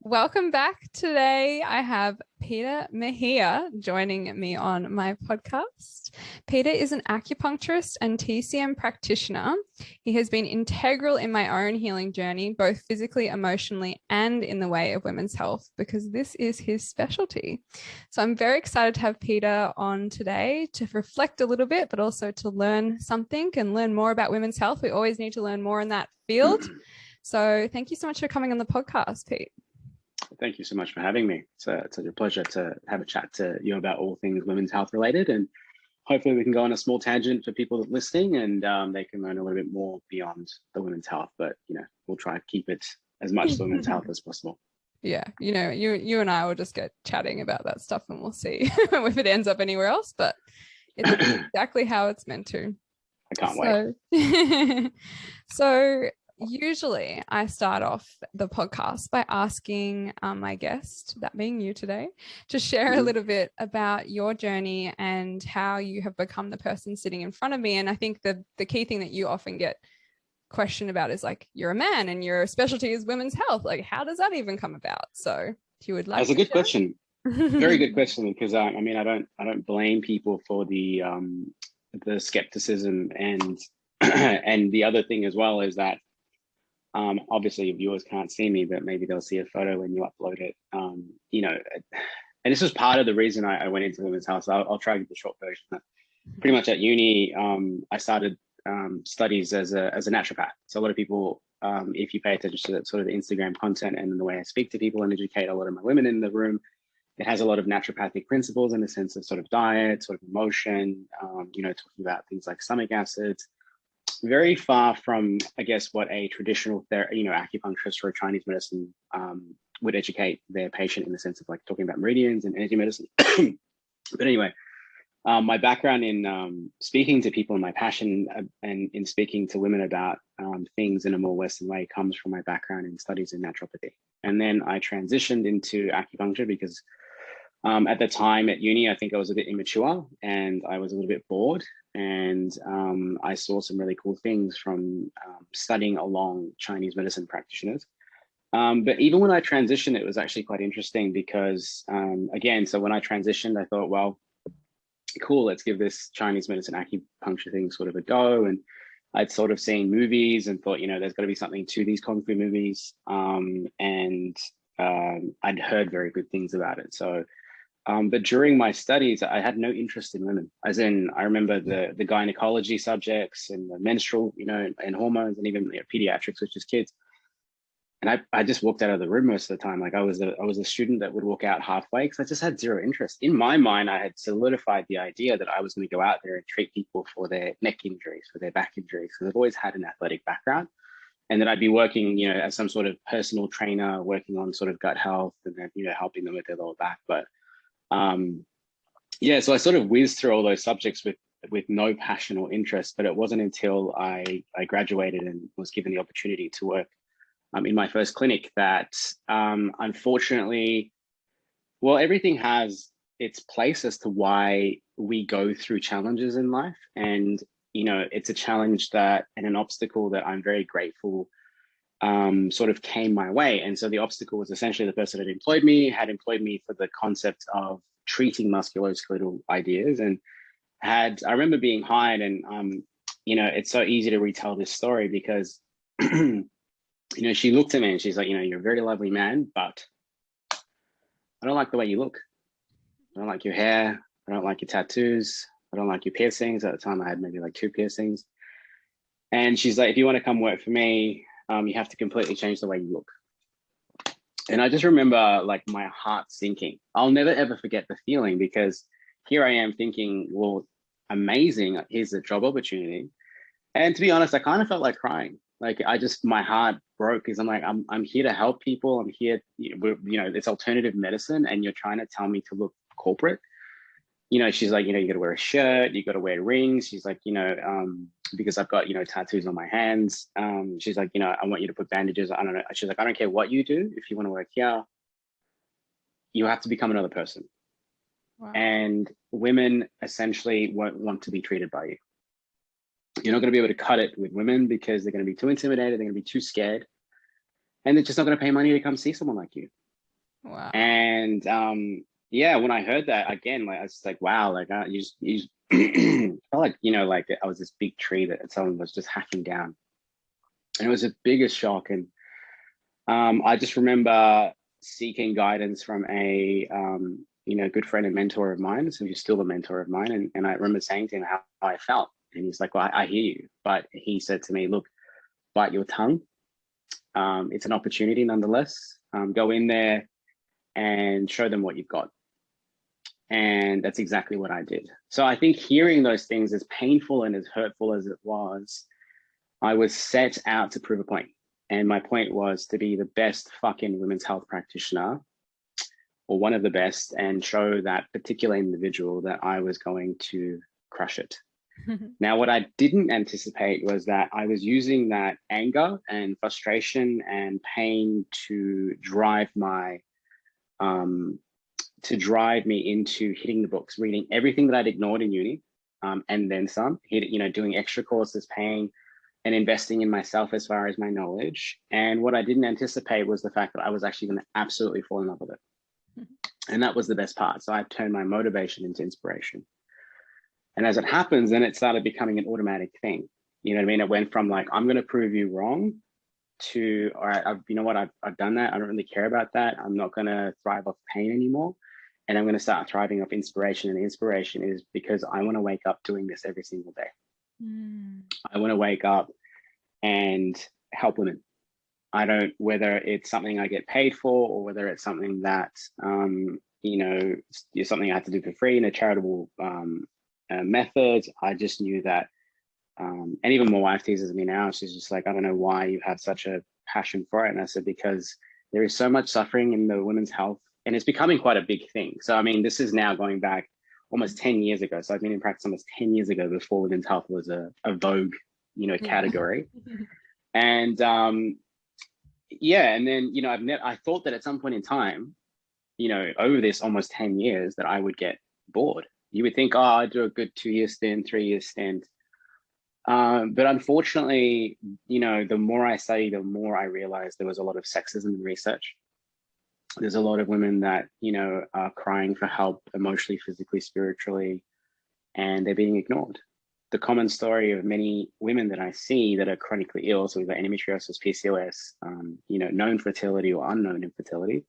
Welcome back. Today I have Peter Mejia joining me on my podcast. Peter is an acupuncturist and TCM practitioner. He has been integral in my own healing journey, both physically, emotionally, and in the way of women's health, because this is his specialty. So I'm very excited to have Peter on today to reflect a little bit, but also to learn something and learn more about women's health. We always need to learn more in that field. So thank you so much for coming on the podcast, Pete. Thank you so much for having me. It's such a pleasure to have a chat to you about all things women's health related, and hopefully we can go on a small tangent for people that are listening, and they can learn a little bit more beyond the women's health. But we'll try to keep it as much women's health as possible. Yeah, you and I will just get chatting about that stuff, and we'll see if it ends up anywhere else. But it's exactly how it's meant to. I can't wait. So usually I start off the podcast by asking my guest, that being you today, to share a little bit about your journey and how you have become the person sitting in front of me. And I think the key thing that you often get questioned about is like, you're a man and your specialty is women's health. Like, how does that even come about? So if you would like That's a good question. Very good question, because I don't blame people for the skepticism, and and the other thing as well is that obviously viewers can't see me, but maybe they'll see a photo when you upload it. And this was part of the reason I went into women's health. So I'll try to give the short version. Pretty much at uni, I started studies as a naturopath. So a lot of people, if you pay attention to that sort of the Instagram content and the way I speak to people and educate a lot of my women in the room, it has a lot of naturopathic principles in the sense of sort of diet, sort of emotion, talking about things like stomach acids. Very far from, I guess, what a traditional acupuncturist or a Chinese medicine would educate their patient, in the sense of like talking about meridians and energy medicine. But anyway, my background in speaking to people, and my passion and in speaking to women about things in a more Western way, comes from my background in studies in naturopathy. And then I transitioned into acupuncture because at the time at uni, I think I was a bit immature and I was a little bit bored. And I saw some really cool things from studying along Chinese medicine practitioners. But even when I transitioned, it was actually quite interesting because, again, so when I transitioned, I thought, well, cool, let's give this Chinese medicine acupuncture thing sort of a go. And I'd sort of seen movies and thought, there's got to be something to these kung fu movies. And I'd heard very good things about it. So but during my studies, I had no interest in women. As in, I remember the gynecology subjects and the menstrual, and hormones, and even pediatrics, which is kids. And I just walked out of the room most of the time. Like I was a student that would walk out halfway because I just had zero interest. In my mind, I had solidified the idea that I was going to go out there and treat people for their neck injuries, for their back injuries, because I've always had an athletic background. And that I'd be working, as some sort of personal trainer, working on sort of gut health and then, helping them with their lower back. But so I sort of whizzed through all those subjects with no passion or interest, but it wasn't until I graduated and was given the opportunity to work in my first clinic that unfortunately, well, everything has its place as to why we go through challenges in life. And, it's a challenge that and an obstacle that I'm very grateful sort of came my way. And so the obstacle was essentially the person that had employed me for the concept of treating musculoskeletal ideas. And I remember being hired, and it's so easy to retell this story because she looked at me and she's like, you're a very lovely man, but I don't like the way you look. I don't like your hair. I don't like your tattoos. I don't like your piercings. At the time I had maybe like 2 piercings. And she's like, if you want to come work for me, you have to completely change the way you look. And I just remember like my heart sinking. I'll never, ever forget the feeling, because here I am thinking, well, amazing. Here's a job opportunity. And to be honest, I kind of felt like crying. Like my heart broke, because I'm like, I'm here to help people. I'm here, it's alternative medicine, and you're trying to tell me to look corporate. She's like, you got to wear a shirt, you got to wear rings. She's like, because I've got, tattoos on my hands. She's like, I want you to put bandages. I don't know. She's like, I don't care what you do. If you want to work here, you have to become another person. Wow. And women essentially won't want to be treated by you. You're not going to be able to cut it with women because they're going to be too intimidated. They're going to be too scared. And they're just not going to pay money to come see someone like you. Wow. And yeah, when I heard that again, like I was like, wow, like you felt like, you know, like I was this big tree that someone was just hacking down. And it was the biggest shock. And I just remember seeking guidance from a you know, good friend and mentor of mine, so he's still a mentor of mine. And I remember saying to him how I felt. And he's like, well, I hear you. But he said to me, look, bite your tongue. It's an opportunity nonetheless. Go in there and show them what you've got. And that's exactly what I did. So I think hearing those things, as painful and as hurtful as it was, I was set out to prove a point. And my point was to be the best fucking women's health practitioner, or one of the best, and show that particular individual that I was going to crush it. Now, what I didn't anticipate was that I was using that anger and frustration and pain to drive my to drive me into hitting the books, reading everything that I'd ignored in uni, and then some, you know, doing extra courses, paying and investing in myself as far as my knowledge. And what I didn't anticipate was the fact that I was actually going to absolutely fall in love with it. And that was the best part. So I turned my motivation into inspiration. And as it happens, then it started becoming an automatic thing. You know what I mean? It went from like, I'm going to prove you wrong, to, all right, you know what, I've done that. I don't really care about that. I'm not going to thrive off pain anymore. And I'm going to start thriving off inspiration. And the inspiration is because I want to wake up doing this every single day. I want to wake up and help women. I don't, whether it's something I get paid for, or whether it's something that, you know, is something I have to do for free in a charitable method. I just knew that, and even my wife teases me now. She's just like, I don't know why you have such a passion for it. And I said, because there is so much suffering in the women's health, and it's becoming quite a big thing. So, I mean, this is now going back almost 10 years ago. So I've been in practice almost 10 years ago, before women's health was a vogue, you know, category. And yeah, and then, you know, I thought that at some point in time, you know, over this almost 10 years, that I would get bored. You would think, oh, I'd do a good 2-year stint, 3-year stint. But unfortunately, you know, the more I studied, the more I realized there was a lot of sexism in research. There's a lot of women that, you know, are crying for help emotionally, physically, spiritually, and they're being ignored. The common story of many women that I see that are chronically ill, so we've got endometriosis, PCOS, you know, known fertility or unknown infertility,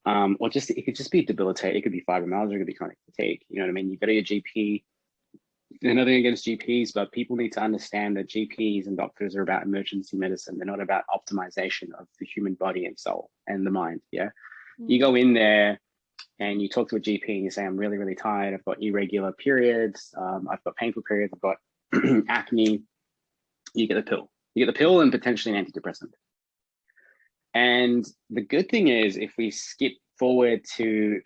or just, it could just be debilitating. It could be fibromyalgia, it could be chronic fatigue. You know what I mean? You go to your GP. There's nothing against GPs, but people need to understand that GPs and doctors are about emergency medicine. They're not about optimization of the human body and soul and the mind. Yeah. You go in there and you talk to a GP and you say, I'm really, really tired. I've got irregular periods. I've got painful periods. I've got acne. You get the pill. You get the pill and potentially an antidepressant. And the good thing is, if we skip forward to,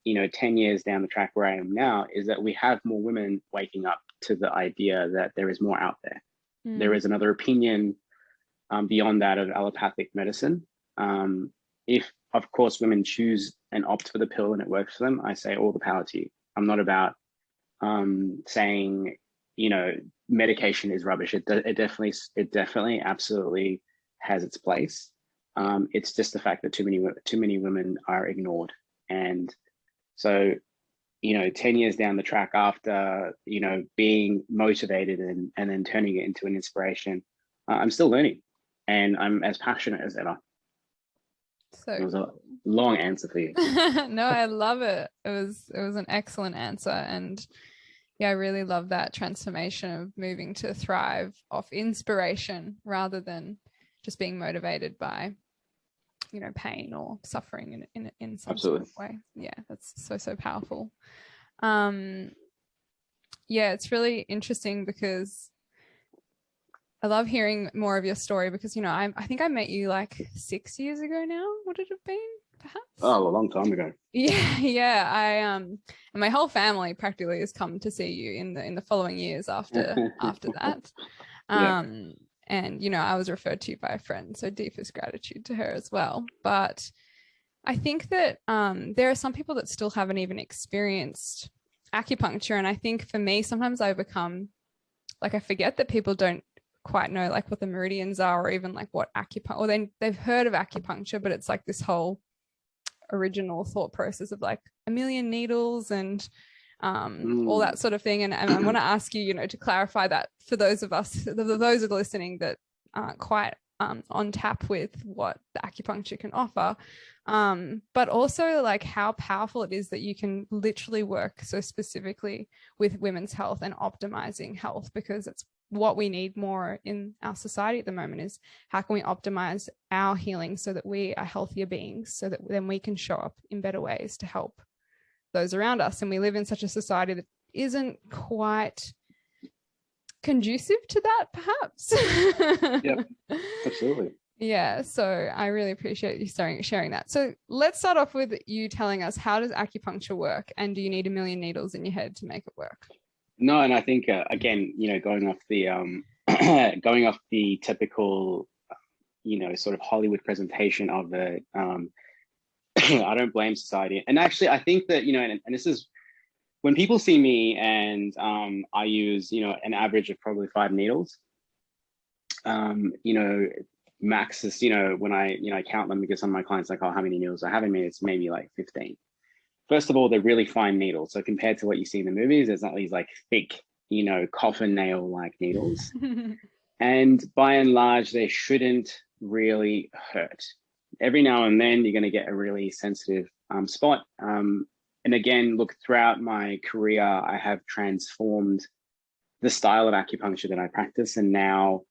you know, 10 years down the track where I am now, is that we have more women waking up to the idea that there is more out there. There is another opinion beyond that of allopathic medicine. If, of course, women choose and opt for the pill and it works for them, I say all the power to you. I'm not about saying, you know, medication is rubbish. It definitely absolutely has its place. It's just the fact that too many women are ignored. And so, you know, 10 years down the track, after, you know, being motivated and then turning it into an inspiration, I'm still learning, and I'm as passionate as ever. So it was a long answer for you. No, I love it. It was an excellent answer. And yeah, I really love that transformation of moving to thrive off inspiration rather than just being motivated by, you know, pain or suffering in some sort of way. Yeah, that's so powerful. Yeah, it's really interesting because I love hearing more of your story, because, you know, I think I met you like 6 years ago now. Would it have been, perhaps? Oh, a long time ago. Yeah. I and my whole family practically has come to see you in the following years after that. Yeah. And, you know, I was referred to by a friend, so deepest gratitude to her as well. But I think that there are some people that still haven't even experienced acupuncture. And I think for me, sometimes I become like, I forget that people don't quite know like what the meridians are, or even like what acupuncture, or they've heard of acupuncture, but it's like this whole original thought process of like a million needles and all that sort of thing. And I want to ask you, to clarify that for those of us, those of listening that aren't quite on tap with what the acupuncture can offer, but also like how powerful it is that you can literally work so specifically with women's health and optimizing health, because it's what we need more in our society at the moment is how can we optimize our healing so that we are healthier beings, so that then we can show up in better ways to help those around us. And we live in such a society that isn't quite conducive to that, perhaps. Yep, absolutely. Yeah, so I really appreciate you sharing that. So let's start off with you telling us, how does acupuncture work, and do you need a million needles in your head to make it work? No, and I think again, going off the going off the typical, sort of Hollywood presentation of the, I don't blame society. And actually, I think that and this is when people see me and I use an average of probably 5 needles. Max is when I count them, because some of my clients are like, oh, how many needles I have in me? It's maybe like 15. First of all, they're really fine needles. So compared to what you see in the movies, there's not these like thick, coffin nail like needles. And by and large, they shouldn't really hurt. Every now and then, you're going to get a really sensitive spot. And again, look, throughout my career, I have transformed the style of acupuncture that I practice. And now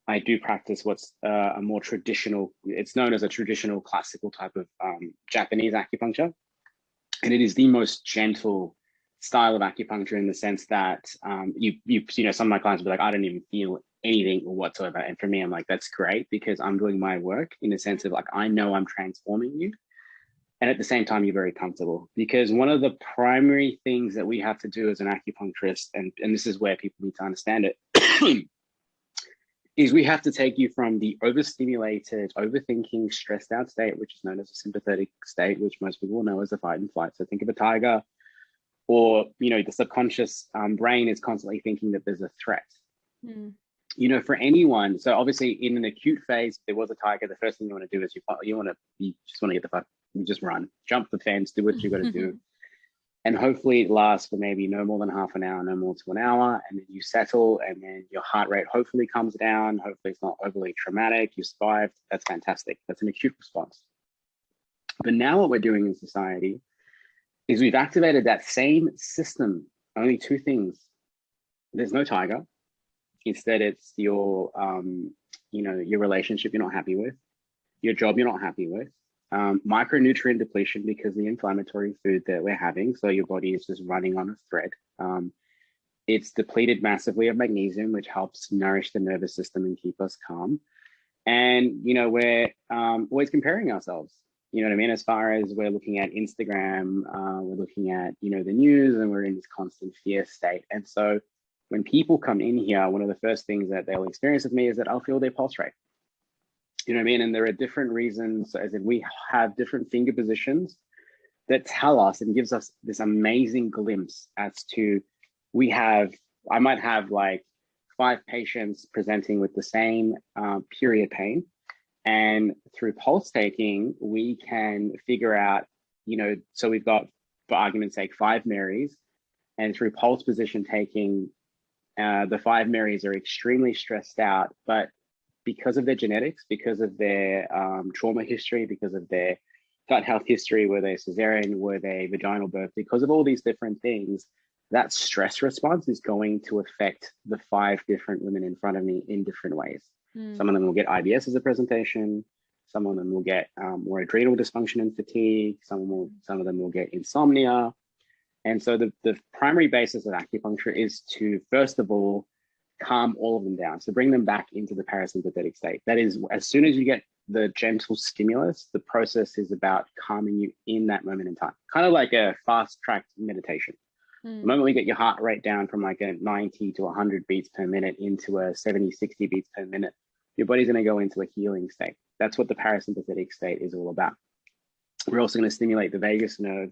I do practice what's a more traditional, it's known as a traditional classical type of Japanese acupuncture. And it is the most gentle style of acupuncture in the sense that some of my clients will be like, I don't even feel anything whatsoever. And for me, I'm like, that's great, because I'm doing my work in the sense of like, I know I'm transforming you. And at the same time, you're very comfortable, because one of the primary things that we have to do as an acupuncturist, and this is where people need to understand it, is we have to take you from the overstimulated, overthinking, stressed out state, which is known as a sympathetic state, which most people will know as a fight and flight. So think of a tiger, or, the subconscious brain is constantly thinking that there's a threat. For anyone. So obviously in an acute phase, if there was a tiger, the first thing you want to do is you just want to get the fuck, you just run, jump the fence, do what you got to do. And hopefully it lasts for maybe no more than half an hour, no more to an hour. And then you settle, and then your heart rate hopefully comes down. Hopefully it's not overly traumatic. You survived. That's fantastic. That's an acute response. But now what we're doing in society is we've activated that same system. Only 2 things. There's no tiger. Instead, it's your, your relationship you're not happy with, your job you're not happy with, micronutrient depletion because the inflammatory food that we're having. So your body is just running on a thread. It's depleted massively of magnesium, which helps nourish the nervous system and keep us calm. And, we're always comparing ourselves, what I mean? As far as we're looking at Instagram, we're looking at, the news, and we're in this constant fear state. And so when people come in here, one of the first things that they'll experience with me is that I'll feel their pulse rate. You know what I mean? And there are different reasons, as in we have different finger positions that tell us and gives us this amazing glimpse as to I might have like 5 patients presenting with the same period pain. And through pulse taking, we can figure out, so we've got, for argument's sake, 5 Marys. And through pulse position taking, the 5 Marys are extremely stressed out, but because of their genetics, because of their trauma history, because of their gut health history, were they cesarean, were they vaginal birth, because of all these different things, that stress response is going to affect the 5 different women in front of me in different ways. Some of them will get IBS as a presentation. Some of them will get more adrenal dysfunction and fatigue. Some of them will get insomnia. And so the primary basis of acupuncture is to, first of all, calm all of them down. So bring them back into the parasympathetic state. That is, as soon as you get the gentle stimulus, the process is about calming you in that moment in time. Kind of like a fast-tracked meditation. The moment we get your heart rate down from like a 90 to 100 beats per minute into a 70, 60 beats per minute, your body's going to go into a healing state. That's what the parasympathetic state is all about. We're also going to stimulate the vagus nerve,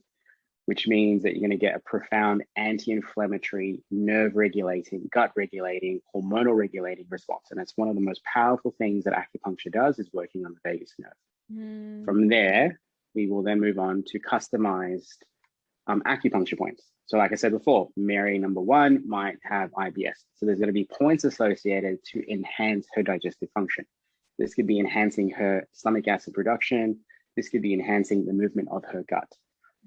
which means that you're going to get a profound anti-inflammatory, nerve-regulating, gut-regulating, hormonal-regulating response. And that's one of the most powerful things that acupuncture does, is working on the vagus nerve. From there, we will then move on to customized acupuncture points. So like I said before, Mary number 1 might have IBS. So there's going to be points associated to enhance her digestive function. This could be enhancing her stomach acid production. This could be enhancing the movement of her gut.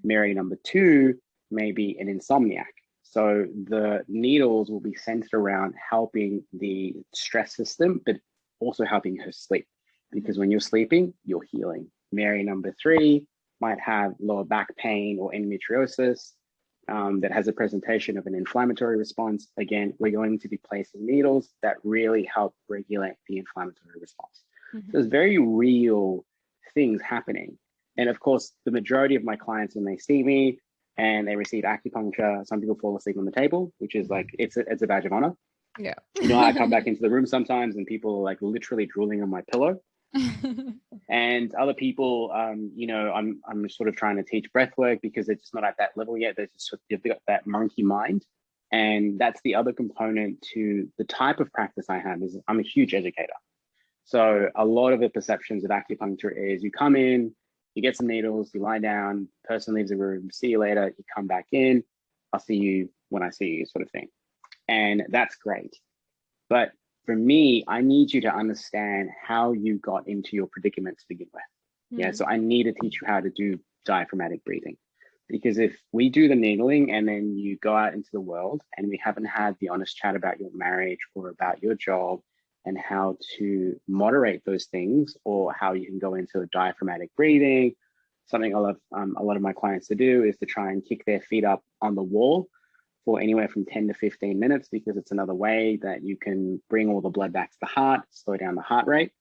Mary number 2 may be an insomniac. So the needles will be centered around helping the stress system, but also helping her sleep. Because when you're sleeping, you're healing. Mary number 3 might have lower back pain or endometriosis that has a presentation of an inflammatory response. Again, we're going to be placing needles that really help regulate the inflammatory response. So there's very real things happening. And of course, the majority of my clients, when they see me and they receive acupuncture, some people fall asleep on the table, which is like, it's a badge of honor. Yeah. You know, I come back into the room sometimes and people are like literally drooling on my pillow. And other people, you know, I'm sort of trying to teach breath work because they're just not at that level yet. They've got that monkey mind. And that's the other component to the type of practice I have is I'm a huge educator. So a lot of the perceptions of acupuncture is you come in, you get some needles, you lie down, person leaves the room, see you later, you come back in, I'll see you when I see you, sort of thing. And that's great. But for me, I need you to understand how you got into your predicament to begin with. Yeah, so I need to teach you how to do diaphragmatic breathing. Because if we do the needling and then you go out into the world and we haven't had the honest chat about your marriage or about your job and how to moderate those things, or how you can go into a diaphragmatic breathing, something I love a lot of my clients to do is to try and kick their feet up on the wall for anywhere from 10 to 15 minutes, because it's another way that you can bring all the blood back to the heart, slow down the heart rate.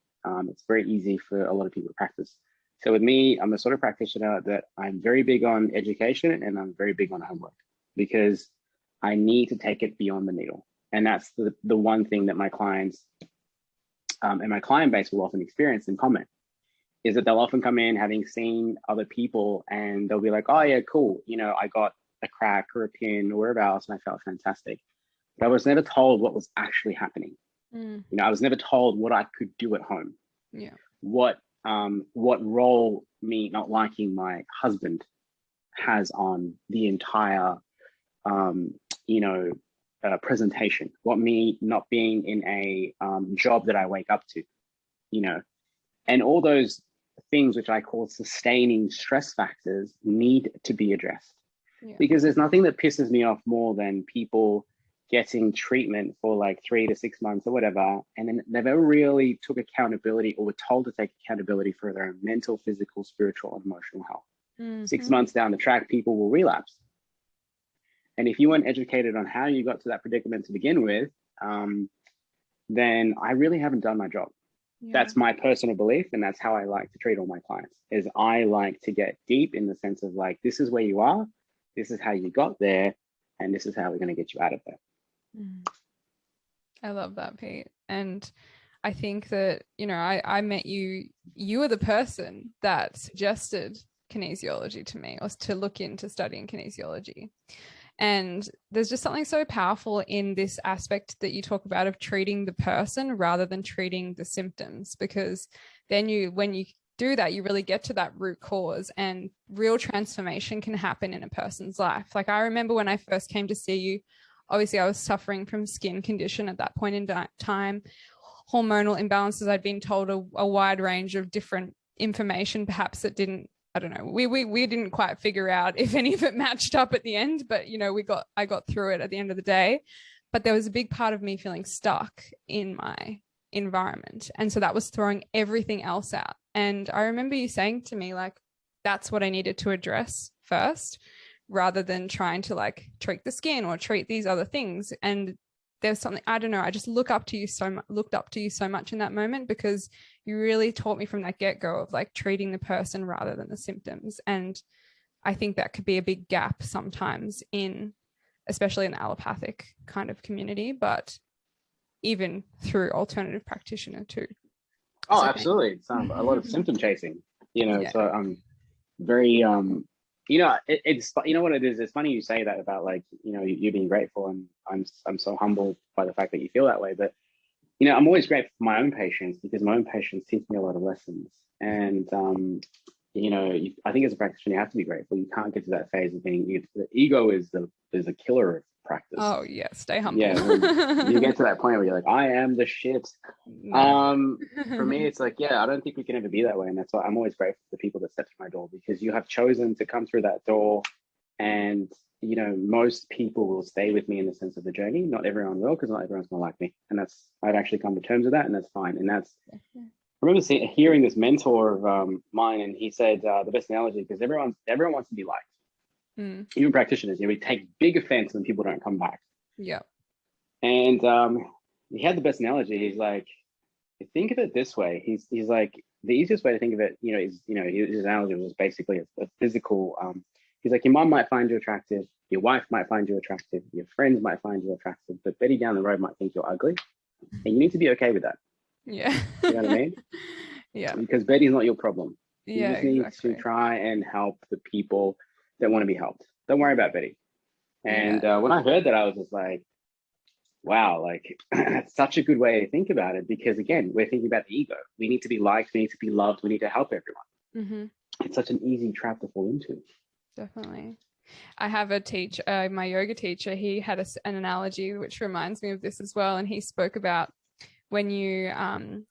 It's very easy for a lot of people to practice. So with me, I'm the sort of practitioner that I'm very big on education and I'm very big on homework, because I need to take it beyond the needle. And that's the one thing that my clients and my client base will often experience in common, is that they'll often come in having seen other people and they'll be like, oh yeah, cool. You know, I got a crack or a pin or wherever else and I felt fantastic. But I was never told what was actually happening. You know, I was never told what I could do at home. Yeah. What role me not liking my husband has on the entire, you know, presentation. What me not being in a job that I wake up to, you know, and all those things which I call sustaining stress factors need to be addressed. Yeah. Because there's nothing that pisses me off more than people getting treatment for like 3 to 6 months or whatever, and then they never really took accountability or were told to take accountability for their own mental, physical, spiritual, and emotional health. 6 months down the track, people will relapse. And if you weren't educated on how you got to that predicament to begin with, then I really haven't done my job. Yeah. That's my personal belief, and that's how I like to treat all my clients, is I like to get deep in the sense of like, this is where you are, this is how you got there, and this is how we're going to get you out of there. I love that, Pete. And I think that, you know, I met you were the person that suggested kinesiology to me, or to look into studying kinesiology. And there's just something so powerful in this aspect that you talk about of treating the person rather than treating the symptoms, because then when you do that, you really get to that root cause and real transformation can happen in a person's life. Like I remember when I first came to see you, obviously I was suffering from skin condition at that point in time, hormonal imbalances. I'd been told a wide range of different information, perhaps that didn't, I don't know, we didn't quite figure out if any of it matched up at the end, but you know, I got through it at the end of the day. But there was a big part of me feeling stuck in my environment. And so that was throwing everything else out. And I remember you saying to me, like, that's what I needed to address first, rather than trying to like treat the skin or treat these other things. And there's something, I don't know, I just looked up to you so much in that moment, because you really taught me from that get-go of like treating the person rather than the symptoms. And I think that could be a big gap sometimes especially in the allopathic kind of community, but even through alternative practitioner too. Oh, so absolutely. It's a lot of symptom chasing, you know. Yeah. So I'm very, you know, it's, you know what it is. It's funny you say that about like, you know, you being grateful, and I'm so humbled by the fact that you feel that way. But you know, I'm always grateful for my own patients, because my own patients teach me a lot of lessons. And I think as a practitioner, you have to be grateful. You can't get to that phase of being, the ego is a killer of practice. Oh yeah, stay humble. Yeah, when you get to that point where you're like, I am the shit. No. For me, it's like, yeah, I don't think we can ever be that way. And that's why I'm always grateful for the people that step through my door, because you have chosen to come through that door. And, most people will stay with me in the sense of the journey. Not everyone will, because not everyone's going to like me. And I've actually come to terms with that, and that's fine. And I remember hearing this mentor of mine, and he said the best analogy, because everyone wants to be liked. Even practitioners, we take big offense when people don't come back. Yeah. And he had the best analogy. He's like, think of it this way. He's like, the easiest way to think of it, is, his analogy was basically a physical. He's like, your mom might find you attractive, your wife might find you attractive, your friends might find you attractive, but Betty down the road might think you're ugly, and you need to be okay with that. Yeah. You know what I mean? Yeah. Because Betty's not your problem. You just need exactly. to try and help the people that want to be helped. Don't worry about Betty. And when I heard that, I was just like, wow, like that's such a good way to think about it, because again, we're thinking about the ego. We need to be liked, we need to be loved, we need to help everyone. It's such an easy trap to fall into. Definitely. I have a teacher, my yoga teacher, he had an analogy which reminds me of this as well. And he spoke about when you're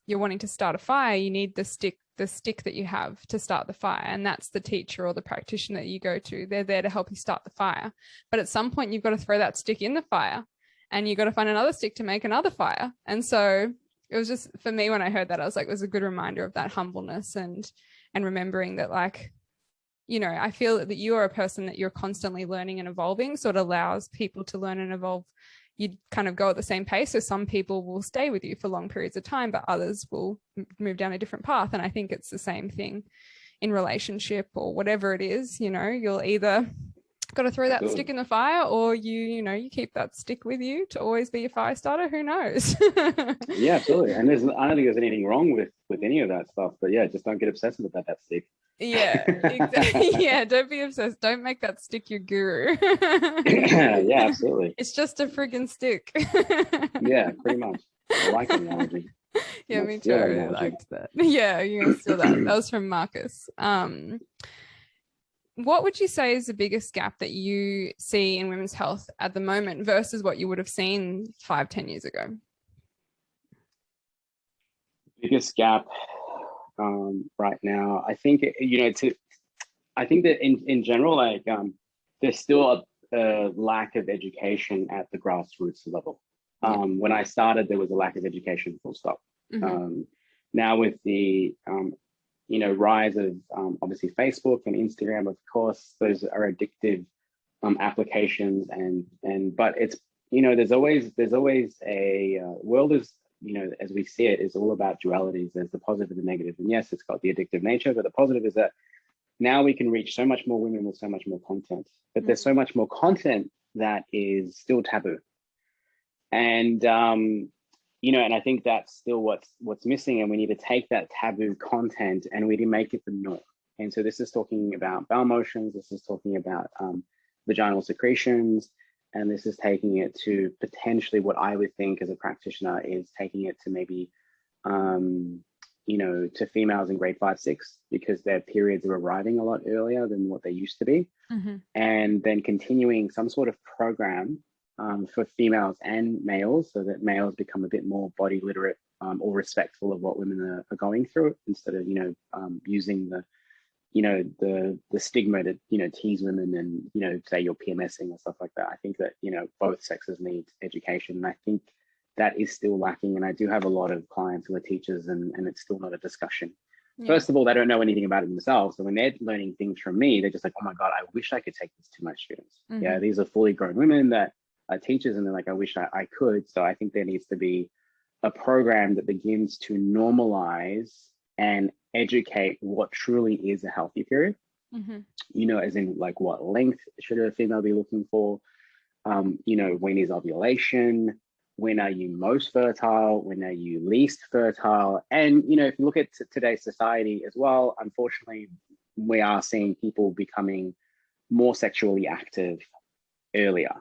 wanting to start a fire, you need the stick that you have to start the fire. And that's the teacher or the practitioner that you go to. They're there to help you start the fire. But at some point, you've got to throw that stick in the fire, and you've got to find another stick to make another fire. And so it was just, for me, when I heard that, I was like, it was a good reminder of that humbleness and remembering that, like, I feel that you are a person that you're constantly learning and evolving. So it allows people to learn and evolve. You kind of go at the same pace. So some people will stay with you for long periods of time, but others will move down a different path. And I think it's the same thing in relationship or whatever it is. You'll either got to throw that stick in the fire, or you keep that stick with you to always be a fire starter. Who knows? Yeah, absolutely. And I don't think there's anything wrong with any of that stuff, but yeah, just don't get obsessive about that stick. Yeah, exactly. Yeah, don't be obsessed. Don't make that stick your guru. Yeah, absolutely. It's just a friggin' stick. Yeah, pretty much. I like the analogy. Yeah, me too. I liked that. Yeah, you're gonna steal that. That was from Marcus. What would you say is the biggest gap that you see in women's health at the moment versus what you would have seen 5-10 years ago? Biggest gap right now, I think, I think that in general, like there's still a lack of education at the grassroots level. When I started, there was a lack of education, full stop. Now with the rise of obviously Facebook and Instagram, of course, those are addictive applications, but it's there's always a world is, as we see it, is all about dualities. There's the positive and the negative, and yes, it's got the addictive nature, but the positive is that now we can reach so much more women with so much more content, but there's so much more content that is still taboo. And and I think that's still what's missing, and we need to take that taboo content and we need to make it the norm. And so this is talking about bowel motions, this is talking about vaginal secretions, and this is taking it to potentially what I would think as a practitioner is taking it to maybe to females in grade 5-6, because their periods are arriving a lot earlier than what they used to be. And then continuing some sort of program for females and males, so that males become a bit more body literate or respectful of what women are going through, instead of using the stigma to tease women and say you're PMSing or stuff like that. I think that both sexes need education, and I think that is still lacking. And I do have a lot of clients who are teachers, and it's still not a discussion. First of all, they don't know anything about it themselves. So when they're learning things from me, they're just like, oh my God, I wish I could take this to my students. Yeah, these are fully grown women that are teachers, and they're like, I wish I could. So I think there needs to be a program that begins to normalize and educate what truly is a healthy period. As in, like, what length should a female be looking for? When is ovulation? When are you most fertile? When are you least fertile? And, if you look at today's society as well, unfortunately, we are seeing people becoming more sexually active earlier.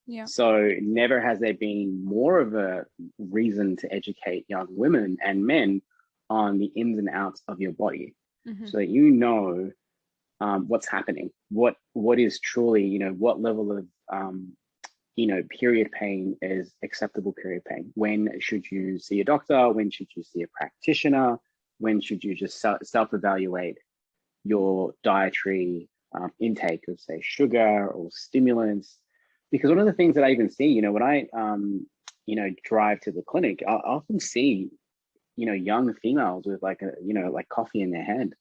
Yeah. So never has there been more of a reason to educate young women and men on the ins and outs of your body. so that you know what's happening, what is truly, what level of period pain is acceptable period pain. When should you see a doctor? When should you see a practitioner? When should you just self-evaluate your dietary intake of, say, sugar or stimulants? Because one of the things that I even see, when I drive to the clinic, I often see young females with like coffee in their hand,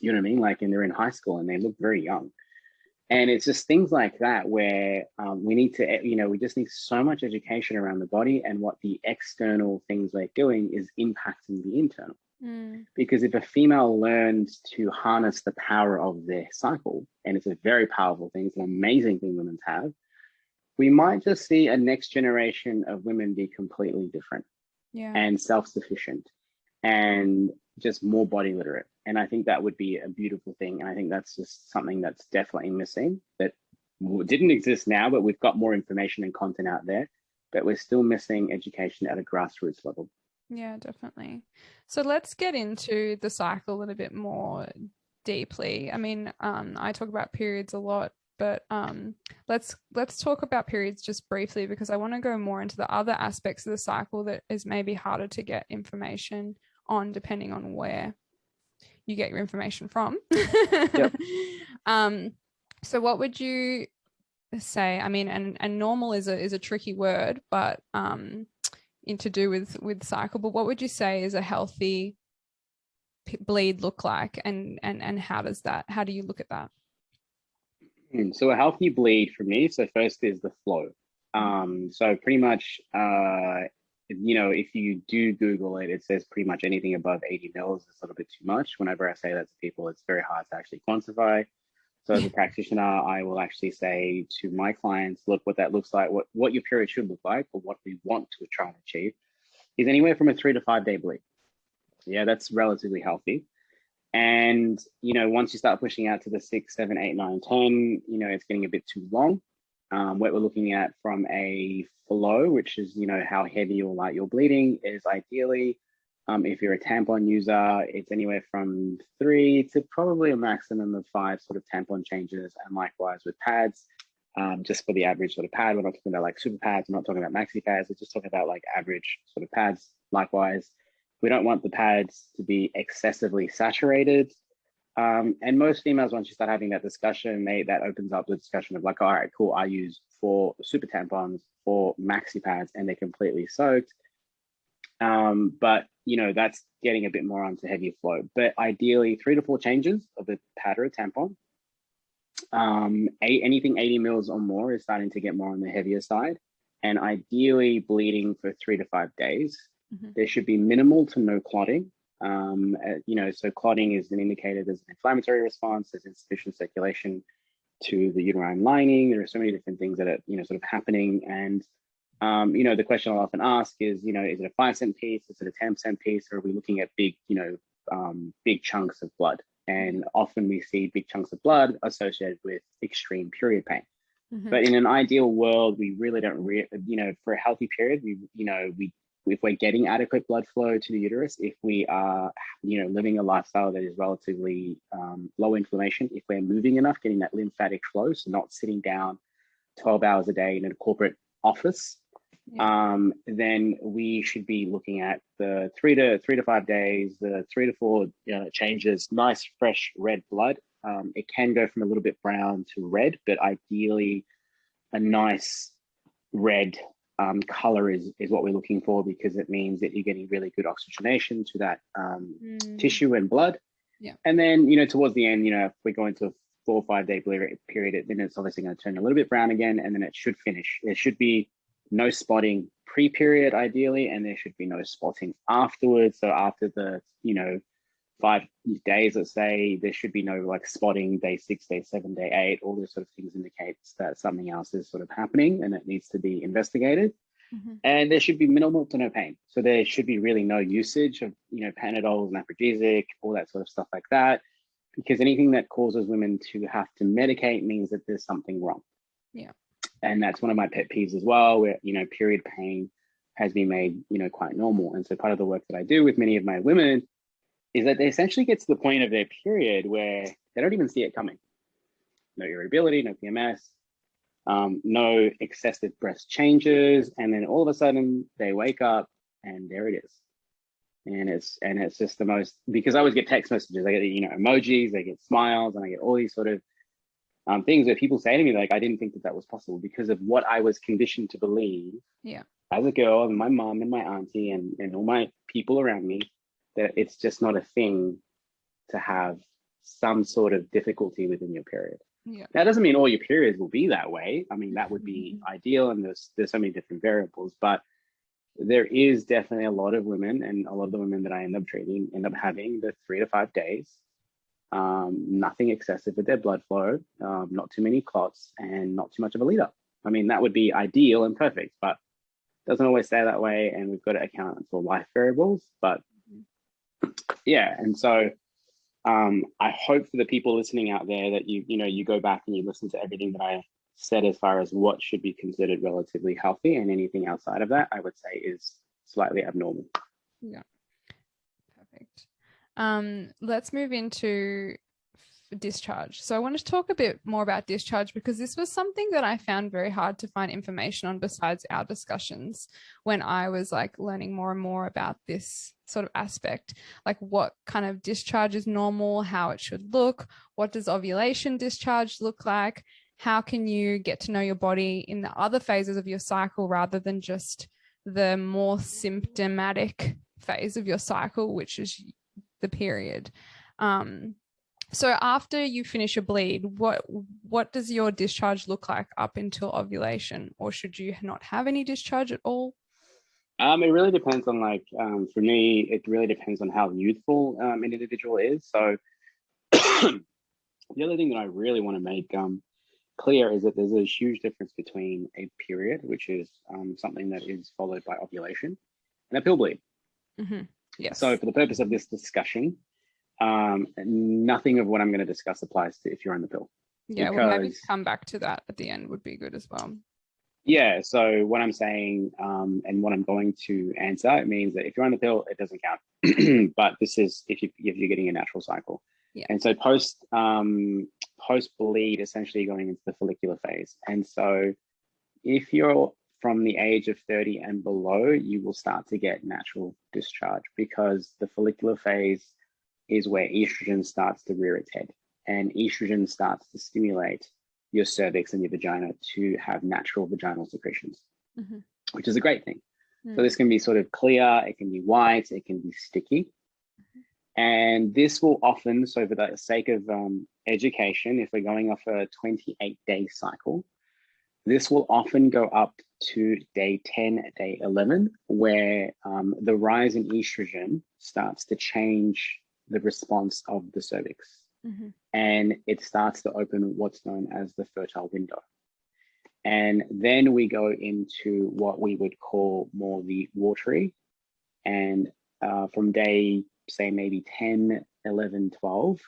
you know what I mean, and they're in high school and they look very young. And it's just things like that where we need to, we just need so much education around the body, and what the external things we're doing is impacting the internal. Because if a female learns to harness the power of their cycle, and it's a very powerful thing, it's an amazing thing women have, we might just see a next generation of women be completely different and self-sufficient and just more body literate. And I think that would be a beautiful thing. And I think that's just something that's definitely missing, that didn't exist now, but we've got more information and content out there, but we're still missing education at a grassroots level. Yeah, definitely. So let's get into the cycle a little bit more deeply. I mean, I talk about periods a lot, but let's talk about periods just briefly, because I want to go more into the other aspects of the cycle that is maybe harder to get information on, depending on where you get your information from. Yep. So what would you say? I mean, and normal is a tricky word, but to do with cycle. But what would you say is a healthy bleed look like, and how do you look at that? So a healthy bleed for me, so first is the flow. So pretty much, if you do Google it, it says pretty much anything above 80 mils is a little bit too much. Whenever I say that to people, it's very hard to actually quantify. So as a practitioner, I will actually say to my clients, look, what that looks like, what your period should look like, or what we want to try and achieve, is anywhere from a 3 to 5 day bleed. Yeah, that's relatively healthy. And, once you start pushing out to the 6, 7, 8, 9, 10, it's getting a bit too long. What we're looking at from a flow, which is, how heavy or light you're bleeding, is ideally, if you're a tampon user, it's anywhere from 3 to probably a maximum of 5 sort of tampon changes. And likewise with pads, just for the average sort of pad, we're not talking about like super pads, we're not talking about maxi pads, we're just talking about like average sort of pads. Likewise, we don't want the pads to be excessively saturated. And most females, once you start having that discussion, that opens up the discussion of like, all right, cool, I use 4 super tampons, 4 maxi pads, and they're completely soaked. But that's getting a bit more onto heavier flow. But ideally, 3 to 4 changes of a pad or a tampon. Anything 80 mils or more is starting to get more on the heavier side, and ideally bleeding for 3 to 5 days. There should be minimal to no clotting. So clotting is an indicator there's an inflammatory response, there's insufficient circulation to the uterine lining. There are so many different things that are, sort of happening. And, the question I'll often ask is, is it a 5 cent piece? Is it a 10 cent piece? Or are we looking at big, big chunks of blood? And often we see big chunks of blood associated with extreme period pain. But in an ideal world, we really don't, for a healthy period, if we're getting adequate blood flow to the uterus, if we are, living a lifestyle that is relatively low inflammation, if we're moving enough, getting that lymphatic flow, so not sitting down 12 hours a day in a corporate office, then we should be looking at the 3 to 5 days, the 3 to 4 changes, nice fresh red blood. It can go from a little bit brown to red, but ideally a nice red color is what we're looking for, because it means that you're getting really good oxygenation to that tissue and blood. And then, towards the end, if we go into a 4 or 5 day bleed period, then it's obviously going to turn a little bit brown again, and then it should finish. There should be no spotting pre-period ideally, and there should be no spotting afterwards. So after the 5 days, let's say, there should be no like spotting day 6, day 7, day 8. All those sort of things indicates that something else is sort of happening and it needs to be investigated. And there should be minimal to no pain. So there should be really no usage of Panadols, analgesic, all that sort of stuff like that, because anything that causes women to have to medicate means that there's something wrong. And that's one of my pet peeves as well, where period pain has been made quite normal. And so part of the work that I do with many of my women is that they essentially get to the point of their period where they don't even see it coming. No irritability, no PMS, no excessive breast changes, and then all of a sudden they wake up and there it is. And it's just the most, because I always get text messages, I get emojis, I get smiles, and I get all these sort of things where people say to me like, I didn't think that was possible because of what I was conditioned to believe as a girl, and my mom and my auntie and all my people around me, that it's just not a thing to have some sort of difficulty within your period. That doesn't mean all your periods will be that way. I mean, that would be ideal, and there's so many different variables, but there is definitely a lot of women, and a lot of the women that I end up treating end up having the 3 to 5 days, nothing excessive with their blood flow, not too many clots, and not too much of a lead up. I mean, that would be ideal and perfect, but it doesn't always stay that way, and we've got to account for life variables. But yeah, and so I hope for the people listening out there that you go back and you listen to everything that I said as far as what should be considered relatively healthy, and anything outside of that I would say is slightly abnormal. Yeah, perfect. Let's move into discharge. So I want to talk a bit more about discharge, because this was something that I found very hard to find information on besides our discussions when I was like learning more and more about this sort of aspect, like what kind of discharge is normal, how it should look, what does ovulation discharge look like, how can you get to know your body in the other phases of your cycle rather than just the more symptomatic phase of your cycle, which is the period. So after you finish your bleed, what does your discharge look like up until ovulation, or should you not have any discharge at all? It really depends on for me, it really depends on how youthful an individual is. So the other thing that I really want to make clear is that there's a huge difference between a period, which is something that is followed by ovulation, and a pill bleed. Yes. So for the purpose of this discussion, nothing of what I'm going to discuss applies to if you're on the pill. Yeah, well, maybe come back to that at the end would be good as well. Yeah, so what I'm saying and what I'm going to answer, it means that if you're on the pill, it doesn't count. But this is if you're getting a natural cycle. Yeah. And so post bleed, essentially going into the follicular phase. And so if you're from the age of 30 and below, you will start to get natural discharge, because the follicular phase is where estrogen starts to rear its head, and estrogen starts to stimulate your cervix and your vagina to have natural vaginal secretions, which is a great thing. So this can be sort of clear, it can be white, it can be sticky. And this will often, so for the sake of education, if we're going off a 28-day cycle, this will often go up to day 10, day 11, where the rise in estrogen starts to change the response of the cervix. And it starts to open what's known as the fertile window. And then we go into what we would call more the watery. And from day, say maybe 10, 11, 12,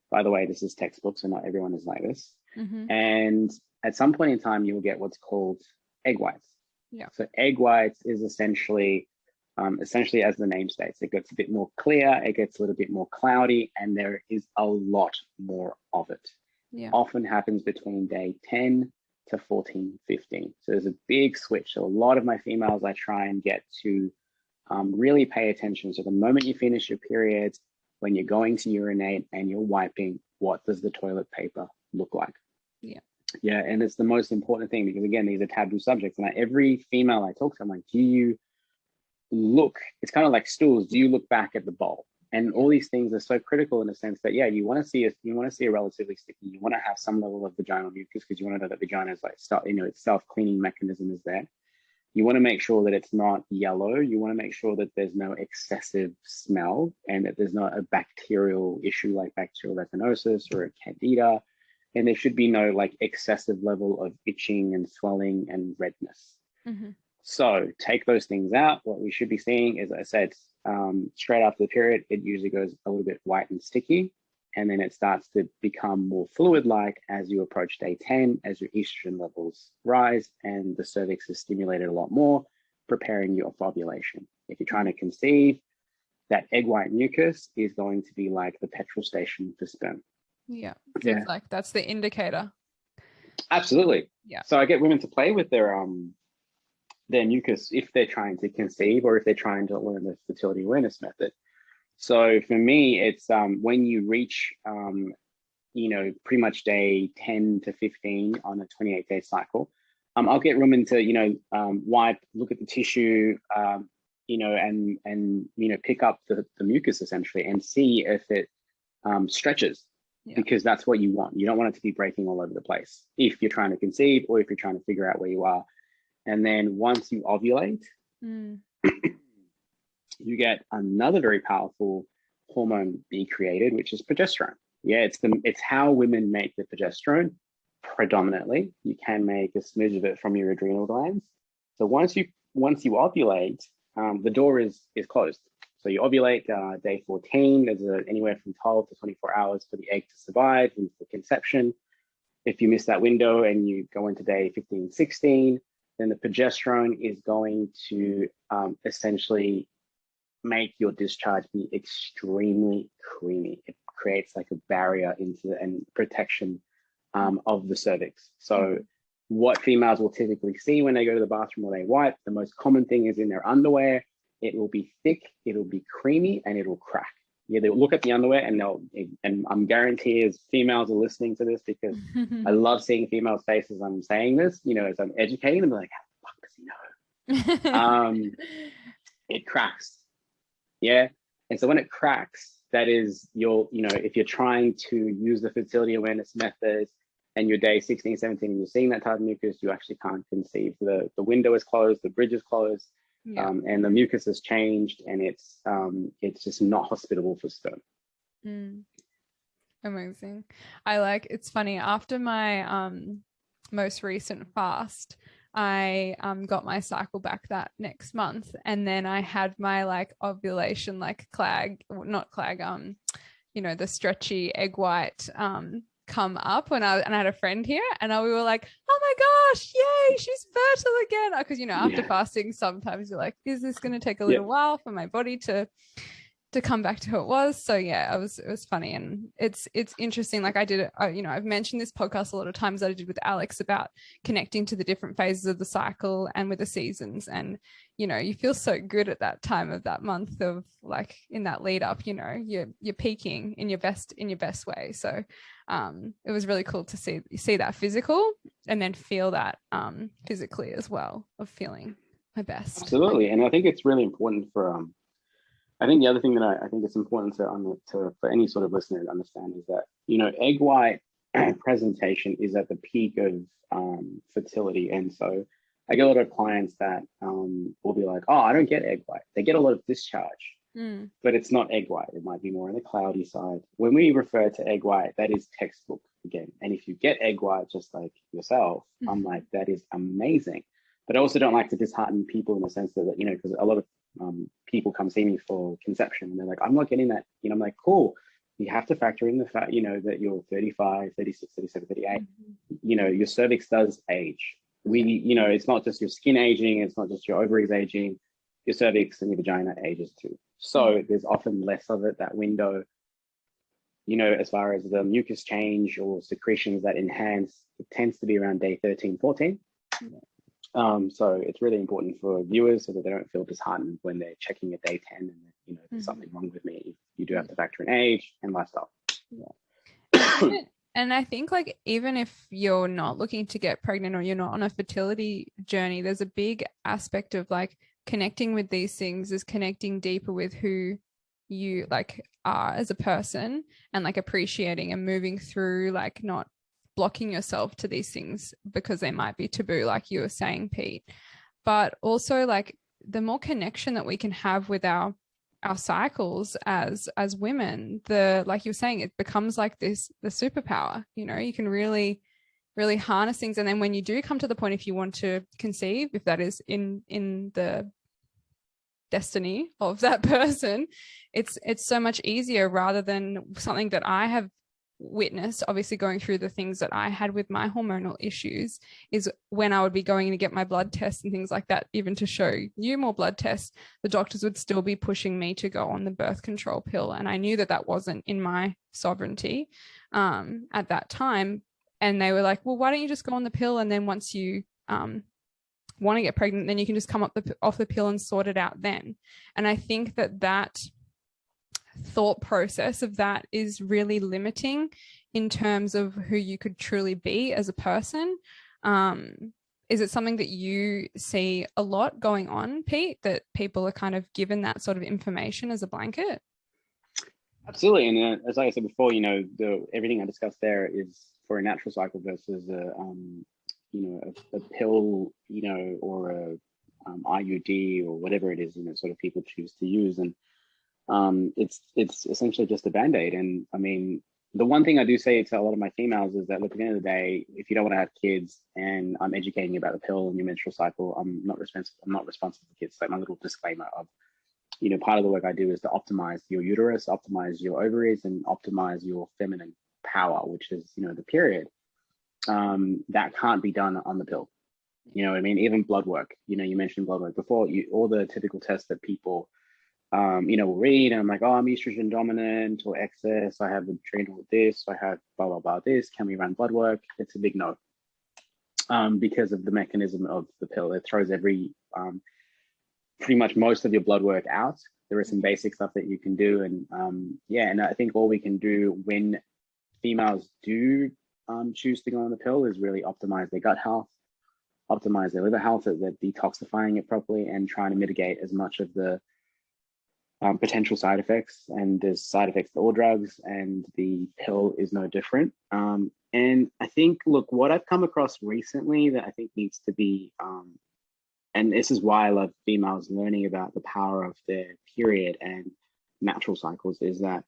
by the way, this is textbook, so not everyone is like this. And at some point in time, you will get what's called egg whites. Yeah. So egg whites is essentially as the name states, it gets a bit more clear, it gets a little bit more cloudy, and there is a lot more of it. Yeah. Often happens between day 10 to 14, 15. So there's a big switch. So a lot of my females, I try and get to really pay attention. So the moment you finish your periods, when you're going to urinate and you're wiping, what does the toilet paper look like? Yeah. Yeah, and it's the most important thing, because again, these are taboo subjects. And every female I talk to, I'm like, do you look, it's kind of like stools, do you look back at the bowl? And all these things are so critical in the sense that, yeah, you want to see a relatively sticky, you want to have some level of vaginal mucus, because you want to know that vagina is like, its self-cleaning mechanism is there. You want to make sure that it's not yellow. You want to make sure that there's no excessive smell, and that there's not a bacterial issue like bacterial vaginosis or a candida. And there should be no like excessive level of itching and swelling and redness. So take those things out. What we should be seeing, as I said, straight after the period, it usually goes a little bit white and sticky. And then it starts to become more fluid-like as you approach day 10, as your estrogen levels rise and the cervix is stimulated a lot more, preparing you for ovulation. If you're trying to conceive, that egg white mucus is going to be like the petrol station for sperm. Yeah. So it's like that's the indicator. Absolutely. Yeah. So I get women to play with their mucus if they're trying to conceive or if they're trying to learn the fertility awareness method. So for me, it's when you reach pretty much day 10 to 15 on a 28-day cycle, I'll get women to wipe, look at the tissue, and pick up the mucus essentially and see if it stretches. Yeah. Because that's what you want. You don't want it to be breaking all over the place if you're trying to conceive or if you're trying to figure out where you are. And then once you ovulate, you get another very powerful hormone be created, which is progesterone. Yeah, it's how women make the progesterone predominantly. You can make a smidge of it from your adrenal glands. So once you ovulate, the door is closed. So you ovulate day 14. There's anywhere from 12 to 24 hours for the egg to survive and for conception. If you miss that window and you go into day 15, 16, then the progesterone is going to essentially make your discharge be extremely creamy. It creates like a barrier and protection of the cervix. So what females will typically see when they go to the bathroom or they wipe, the most common thing is in their underwear. It will be thick, it'll be creamy, and it'll crack. Yeah, they'll look at the underwear and I'm guaranteed as females are listening to this because I love seeing females' faces. I'm saying this, as I'm educating them, like, how the fuck does he know? It cracks. Yeah. And so when it cracks, that is if you're trying to use the fertility awareness methods and you're day 16, 17, and you're seeing that type of mucus, you actually can't conceive. The window is closed, the bridge is closed. Yeah. And the mucus has changed, and it's just not hospitable for sperm. Amazing. It's funny, after my most recent fast, I got my cycle back that next month, and then I had my ovulation the stretchy egg white come up and I had a friend here, and we were like, oh my gosh, yay, she's fertile again, because after fasting sometimes you're like, is this going to take a little while for my body to come back to who it was? So yeah, it was funny, and it's interesting. Like I did it, I've mentioned this podcast a lot of times that I did with Alex about connecting to the different phases of the cycle and with the seasons, and you feel so good at that time of that month of in that lead up, you're peaking in your best way. So it was really cool to see that physical and then feel that physically as well, of feeling my best. Absolutely. And I think it's really important for I think the other thing that I think it's important for any sort of listener to understand is that egg white presentation is at the peak of fertility. And so I get a lot of clients that will be like, oh, I don't get egg white. They get a lot of discharge, but it's not egg white. It might be more on the cloudy side. When we refer to egg white, that is textbook again. And if you get egg white just like yourself, I'm like, that is amazing. But I also don't like to dishearten people in the sense that, because a lot of people come see me for conception and they're like, I'm not getting that. I'm like, cool. You have to factor in the fact, that you're 35, 36, 37, 38. Your cervix does age. It's not just your skin aging, it's not just your ovaries aging, your cervix and your vagina ages too. So there's often less of it, that window, as far as the mucus change or secretions that enhance, it tends to be around day 13, 14. So it's really important for viewers so that they don't feel disheartened when they're checking at day 10 and there's something wrong with me. You do have to factor in age and lifestyle. Yeah. And I think even if you're not looking to get pregnant or you're not on a fertility journey, there's a big aspect of connecting with these things is connecting deeper with who you are as a person, and appreciating and moving through, not blocking yourself to these things because they might be taboo, like you were saying, Pete. But also the more connection that we can have with our cycles as women, like you were saying, it becomes the superpower. You can really harness things, and then when you do come to the point, if you want to conceive, if that is in the destiny of that person, it's so much easier, rather than something that I have witnessed, obviously going through the things that I had with my hormonal issues, is when I would be going to get my blood tests and things like that, even to show you more blood tests, the doctors would still be pushing me to go on the birth control pill. And I knew that that wasn't in my sovereignty at that time. And they were like, well, why don't you just go on the pill? And then once you want to get pregnant, then you can just come off the pill and sort it out then. And I think that thought process of that is really limiting in terms of who you could truly be as a person. Is it something that you see a lot going on, Pete, that people are kind of given that sort of information as a blanket? Absolutely. And as I said before, everything I discussed there is for a natural cycle versus a pill, or a IUD or whatever it is, sort of people choose to use. And it's essentially just a band-aid. And I mean, the one thing I do say to a lot of my females is that, look, at the end of the day, if you don't want to have kids and I'm educating you about the pill and your menstrual cycle, I'm not responsible for kids. Like my little disclaimer of, part of the work I do is to optimize your uterus, optimize your ovaries, and optimize your feminine power, which is, the period. That can't be done on the pill. You know what I mean? Even blood work, you mentioned blood work before, all the typical tests that people will read, and I'm like, oh, I'm estrogen dominant or excess, I have adrenal this, I have blah, blah, blah, this, can we run blood work? It's a big no, because of the mechanism of the pill. It throws pretty much most of your blood work out. There is some basic stuff that you can do. And and I think all we can do when females do choose to go on the pill is really optimize their gut health, optimize their liver health, that they're detoxifying it properly and trying to mitigate as much of the potential side effects. And there's side effects to all drugs, and the pill is no different. And I think, look, what I've come across recently that I think needs to be, and this is why I love females learning about the power of their period and natural cycles, is that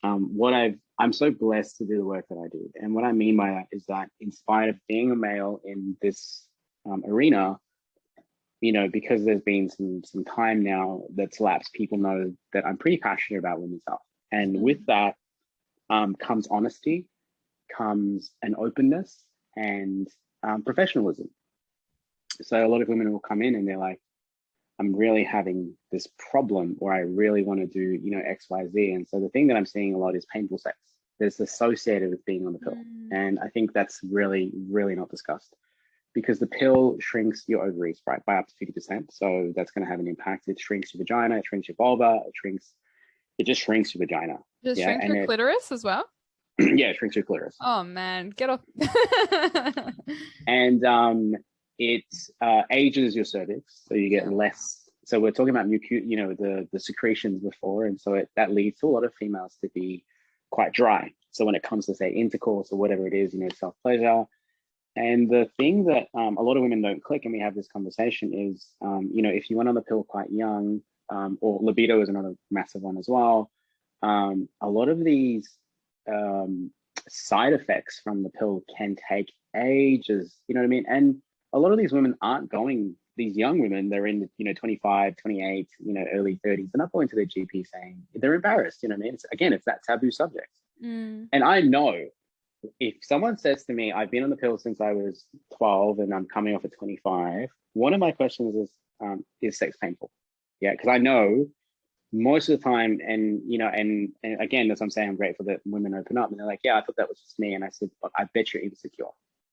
I'm so blessed to do the work that I do. And what I mean by that is that, in spite of being a male in this arena, because there's been some time now that's lapsed, people know that I'm pretty passionate about women's health. And with that comes honesty, comes an openness, and professionalism. So a lot of women will come in and they're like, I'm really having this problem, or I really want to do, X, Y, Z. And so the thing that I'm seeing a lot is painful sex that's associated with being on the pill. And I think that's really, really not discussed, because the pill shrinks your ovaries, right, by up to 50%. So that's going to have an impact. It shrinks your vagina, it shrinks your vulva, it just shrinks your vagina. Does it shrink your clitoris as well? Yeah, it shrinks your clitoris. Oh man, get off. And it ages your cervix, so you get less. So we're talking about the secretions before, and so that leads to a lot of females to be quite dry. So when it comes to, say, intercourse or whatever it is, self-pleasure. And the thing that a lot of women don't click, and we have this conversation, is, if you went on the pill quite young, or libido is another massive one as well, a lot of these side effects from the pill can take ages, you know what I mean? And a lot of these women aren't going, these young women, they're in, 25, 28, early 30s. They're not going to their GP saying, they're embarrassed, you know what I mean? It's that taboo subject. And I know, if someone says to me, I've been on the pill since I was 12 and I'm coming off at 25, one of my questions is sex painful? Yeah, because I know most of the time, and again, as I'm saying, I'm grateful that women open up and they're like, yeah, I thought that was just me. And I said, but I bet you're insecure.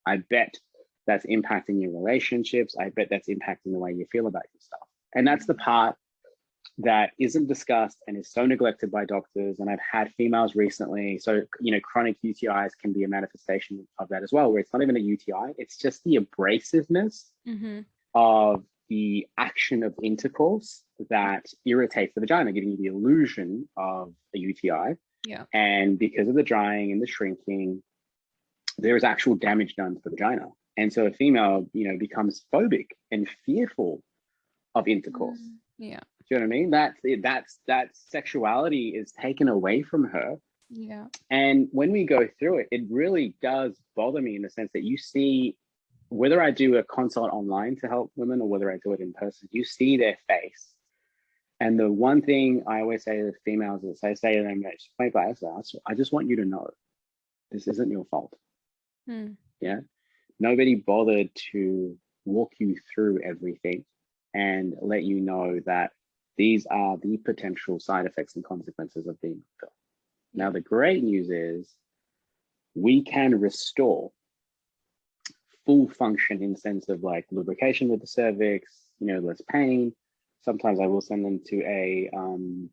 I bet that's impacting your relationships. I bet that's impacting the way you feel about yourself. And that's the part that isn't discussed and is so neglected by doctors. And I've had females recently, so chronic UTIs can be a manifestation of that as well, where it's not even a UTI, it's just the abrasiveness of the action of intercourse that irritates the vagina, giving you the illusion of a UTI. Yeah. And because of the drying and the shrinking, there is actual damage done to the vagina. And so a female, becomes phobic and fearful of intercourse. Yeah. Do you know what I mean? That sexuality is taken away from her. Yeah. And when we go through it, it really does bother me in the sense that you see, whether I do a consult online to help women or whether I do it in person, you see their face. And the one thing I always say to females is I say to them, I just want you to know this isn't your fault. Mm. Yeah. Nobody bothered to walk you through everything and let you know that these are the potential side effects and consequences of being a pill. Now, the great news is we can restore full function in the sense of like lubrication with the cervix, less pain. Sometimes I will send them to a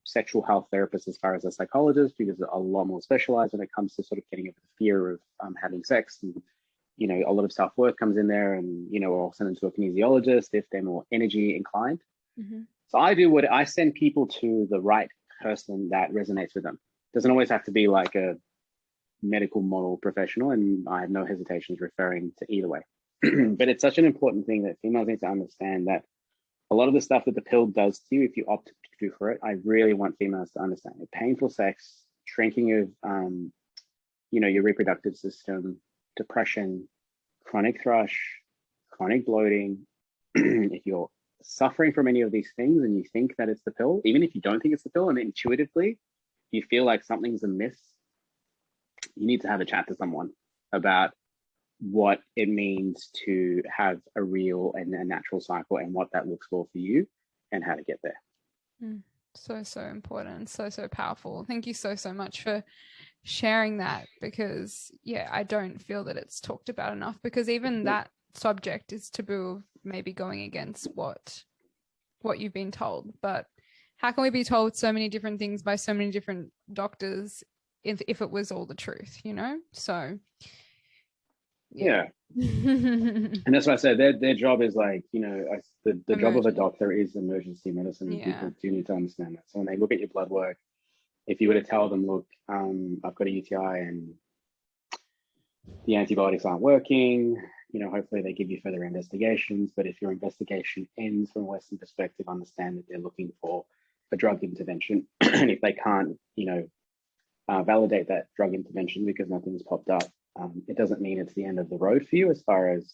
sexual health therapist as far as a psychologist, because they're a lot more specialized when it comes to sort of getting over the fear of having sex. And, a lot of self-worth comes in there, and, I'll send them to a kinesiologist if they're more energy inclined. Mm-hmm. So I send people to the right person that resonates with them. Doesn't always have to be like a medical model professional, and I have no hesitations referring to either way. But it's such an important thing that females need to understand, that a lot of the stuff that the pill does to you, if you opt to do for it, I really want females to understand it. Painful sex, shrinking of your reproductive system, depression, chronic thrush, chronic bloating. If you're suffering from any of these things and you think that it's the pill, even if you don't think it's the pill and intuitively you feel like something's amiss, you need to have a chat to someone about what it means to have a real and a natural cycle, and what that looks for you, and how to get there. So important, so powerful. Thank you so much for sharing that, because I don't feel that it's talked about enough, because even that subject is taboo, maybe going against what you've been told. But how can we be told so many different things by so many different doctors if it was all the truth, so yeah. And that's why I said their job is like, the job of a doctor is emergency medicine. And people do need to understand that. So when they look at your blood work, if you were to tell them, look, I've got a UTI and the antibiotics aren't working, hopefully they give you further investigations. But if your investigation ends from a Western perspective, understand that they're looking for a drug intervention. And if they can't, validate that drug intervention because nothing's popped up, it doesn't mean it's the end of the road for you as far as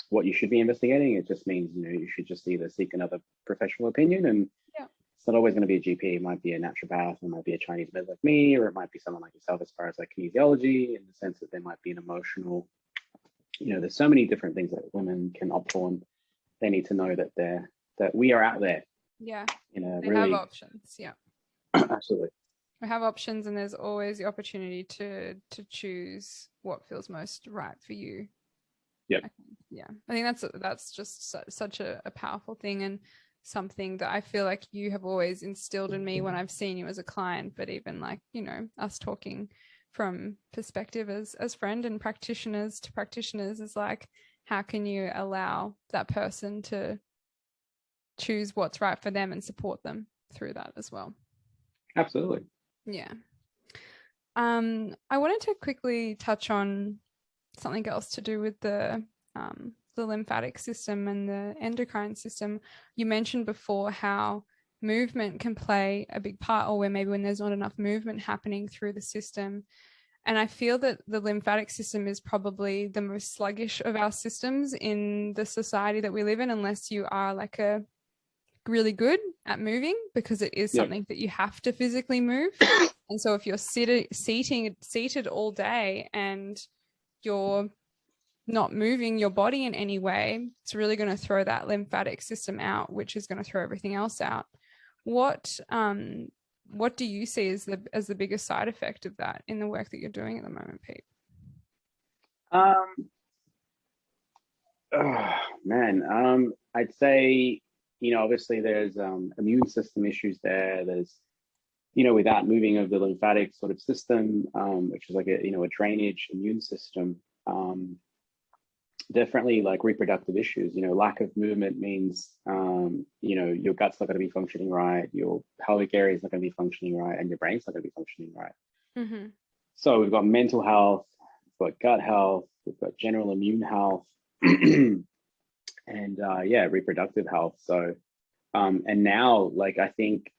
what you should be investigating. It just means, you should just either seek another professional opinion. And it's not always going to be a GP. It might be a naturopath, it might be a Chinese med like me, or it might be someone like yourself as far as like kinesiology, in the sense that there might be an emotional, there's so many different things that women can opt for, and they need to know that we are out there. Yeah. They really have options. Yeah. Absolutely. We have options, and there's always the opportunity to choose what feels most right for you. Yeah. I think that's just such a powerful thing, and something that I feel like you have always instilled in me when I've seen you as a client, but even like, us talking from perspective as friend and practitioners to practitioners, is like, how can you allow that person to choose what's right for them and support them through that as well? Absolutely. Yeah. I wanted to quickly touch on something else to do with the lymphatic system and the endocrine system. You mentioned before how movement can play a big part, or maybe when there's not enough movement happening through the system. And I feel that the lymphatic system is probably the most sluggish of our systems in the society that we live in, unless you are like a really good at moving, because it is something that you have to physically move. And so if you're seated all day and you're not moving your body in any way, it's really going to throw that lymphatic system out, which is going to throw everything else out. What do you see as the biggest side effect of that in the work that you're doing at the moment, Pete? I'd say, obviously there's immune system issues there. There's, without moving of the lymphatic sort of system, which is like a drainage immune system, definitely like reproductive issues. Lack of movement means, your gut's not going to be functioning right, your pelvic area is not going to be functioning right, and your brain's not going to be functioning right. Mm-hmm. So we've got mental health, we've got gut health, we've got general immune health, and reproductive health. So, and now, like, I think,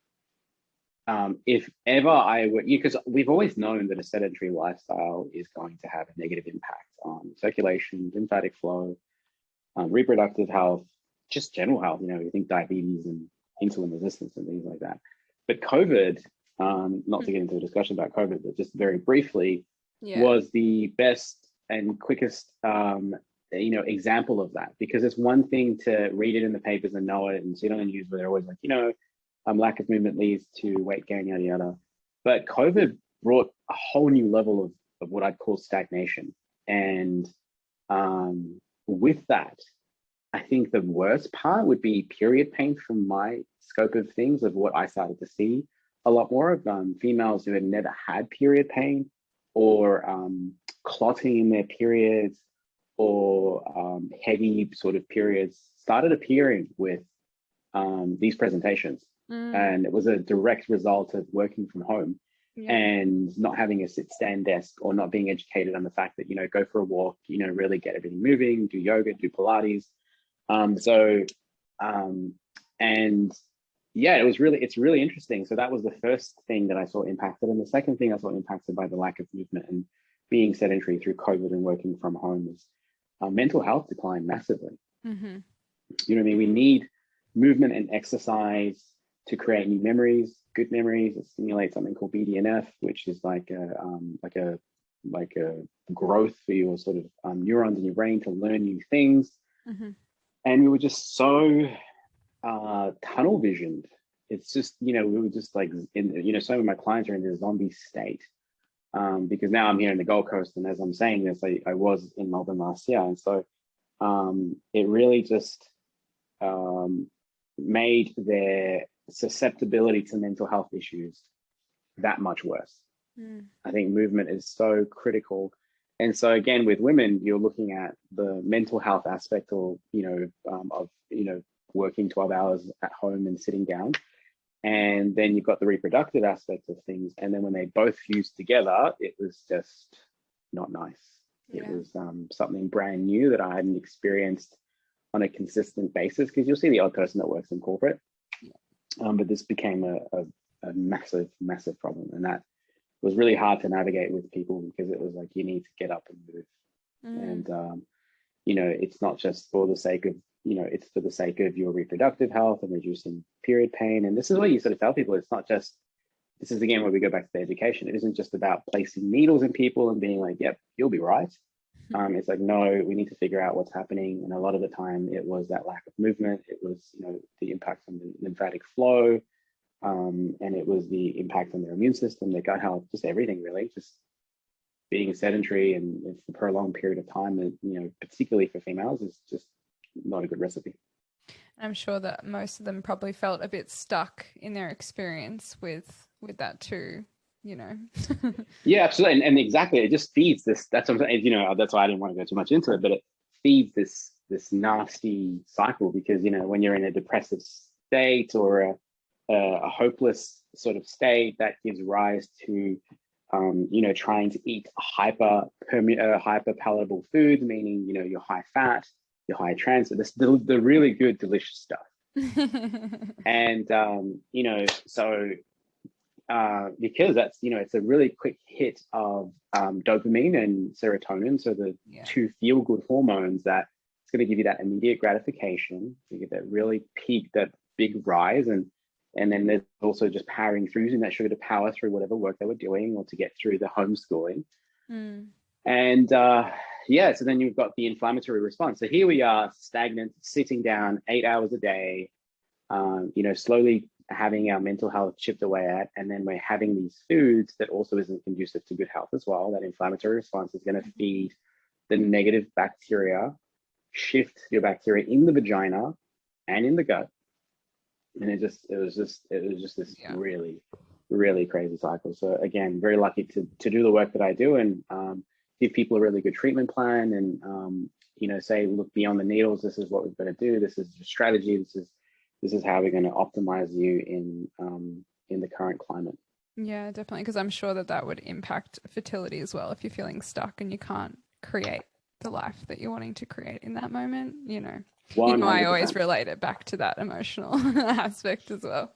if ever I would, because we've always known that a sedentary lifestyle is going to have a negative impact on circulation, lymphatic flow, reproductive health, just general health. You think diabetes and insulin resistance and things like that. But COVID, not to get into a discussion about COVID, but just very briefly, was the best and quickest example of that, because it's one thing to read it in the papers and know it and see it on the news where they're always like, lack of movement leads to weight gain, yada yada. But COVID brought a whole new level of what I'd call stagnation. And with that, I think the worst part would be period pain from my scope of things, of what I started to see a lot more of females who had never had period pain, or clotting in their periods, or heavy sort of periods started appearing with these presentations. And it was a direct result of working from home and not having a sit-stand desk, or not being educated on the fact that, go for a walk, really get everything moving, do yoga, do Pilates. It's really interesting. So that was the first thing that I saw impacted. And the second thing I saw impacted by the lack of movement and being sedentary through COVID and working from home is mental health declined massively. Mm-hmm. You know what I mean? We need movement and exercise to create new memories, good memories. It stimulates something called BDNF, which is like a growth for your sort of neurons in your brain to learn new things. Mm-hmm. And we were just so tunnel visioned. It's just, we were just like some of my clients are in this zombie state. Because now I'm here in the Gold Coast, and as I'm saying this, I was in Melbourne last year. And so it really just made their susceptibility to mental health issues that much worse. I think movement is so critical. And so again, with women, you're looking at the mental health aspect, or, of working 12 hours at home and sitting down. And then you've got the reproductive aspect of things. And then when they both fused together, it was just not nice. Yeah. It was something brand new that I hadn't experienced on a consistent basis, because you'll see the odd person that works in corporate. But this became a massive, massive problem. And that was really hard to navigate with people, because it was like, you need to get up and move. And, it's not just for the sake of, it's for the sake of your reproductive health and reducing period pain. And this is what you sort of tell people. It's not just, this is again where we go back to the education. It isn't just about placing needles in people and being like, yep, you'll be right. It's like, no, we need to figure out what's happening. And a lot of the time it was that lack of movement. It was, the impact on the lymphatic flow. And it was the impact on their immune system, their gut health, just everything really. Just being sedentary and for a prolonged period of time, that, particularly for females, is just not a good recipe. I'm sure that most of them probably felt a bit stuck in their experience with that too, Yeah, absolutely. And exactly, it just feeds this. That's what I'm saying, that's why I didn't want to go too much into it, but it feeds this nasty cycle, because, when you're in a depressive state or a hopeless sort of state, that gives rise to trying to eat hyper palatable foods, meaning, you're high fat, you're high trans, the really good, delicious stuff. And, so because that's, it's a really quick hit of dopamine and serotonin. So the two feel good hormones that it's going to give you that immediate gratification. You get that really peak, that big rise. And then there's also just powering through, using that sugar to power through whatever work they were doing, or to get through the homeschooling. And so then you've got the inflammatory response. So here we are, stagnant, sitting down 8 hours a day, slowly having our mental health chipped away at. And then we're having these foods that also isn't conducive to good health as well. That inflammatory response is going to feed the negative bacteria, shift your bacteria in the vagina and in the gut. And it was just this really, really crazy cycle. So again, very lucky to do the work that I do, and give people a really good treatment plan, and say, look, beyond the needles, this is what we've got to do. This is the strategy. This is how we're going to optimize you in the current climate. Yeah, definitely, because I'm sure that would impact fertility as well if you're feeling stuck and you can't create the life that you're wanting to create in that moment. 100%. I always relate it back to that emotional aspect as well.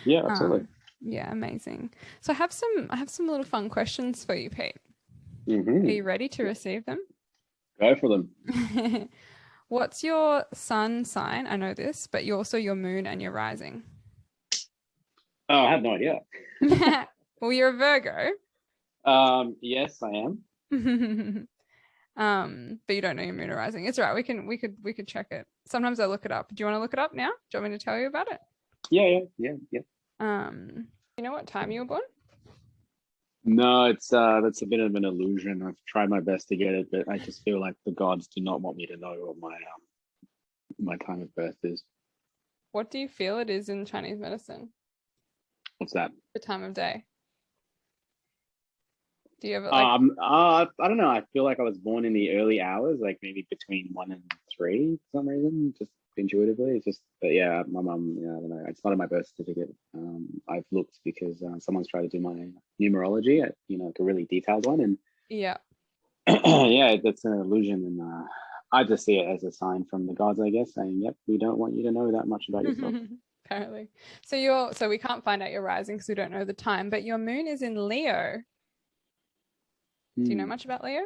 Yeah, absolutely. Yeah, amazing. So I have some little fun questions for you, Pete. Mm-hmm. Are you ready to receive them? Go for them. What's your sun sign? I know this, but you're also your moon and your rising. Oh, I have no idea. Well, you're a Virgo. Yes, I am. But you don't know your moon arising. It's all right. We could check it. Sometimes I look it up. Do you want to look it up now? Do you want me to tell you about it? Yeah. You know what time you were born? No, it's that's a bit of an illusion. I've tried my best to get it, but I just feel like the gods do not want me to know what my time of birth is. What do you feel it is in Chinese medicine? What's that? The time of day. Do you ever I don't know. I feel like I was born in the early hours, like maybe between 1 and 3 for some reason, just intuitively. It's just, but yeah, my mum, yeah, I don't know. It's not in my birth certificate. I've looked because someone's tried to do my numerology, at, like a really detailed one, and yeah. yeah, that's an illusion, and I just see it as a sign from the gods, I guess, saying, "Yep, we don't want you to know that much about yourself." Apparently. So we can't find out your rising because we don't know the time, but your moon is in Leo. Do you know much about Leo?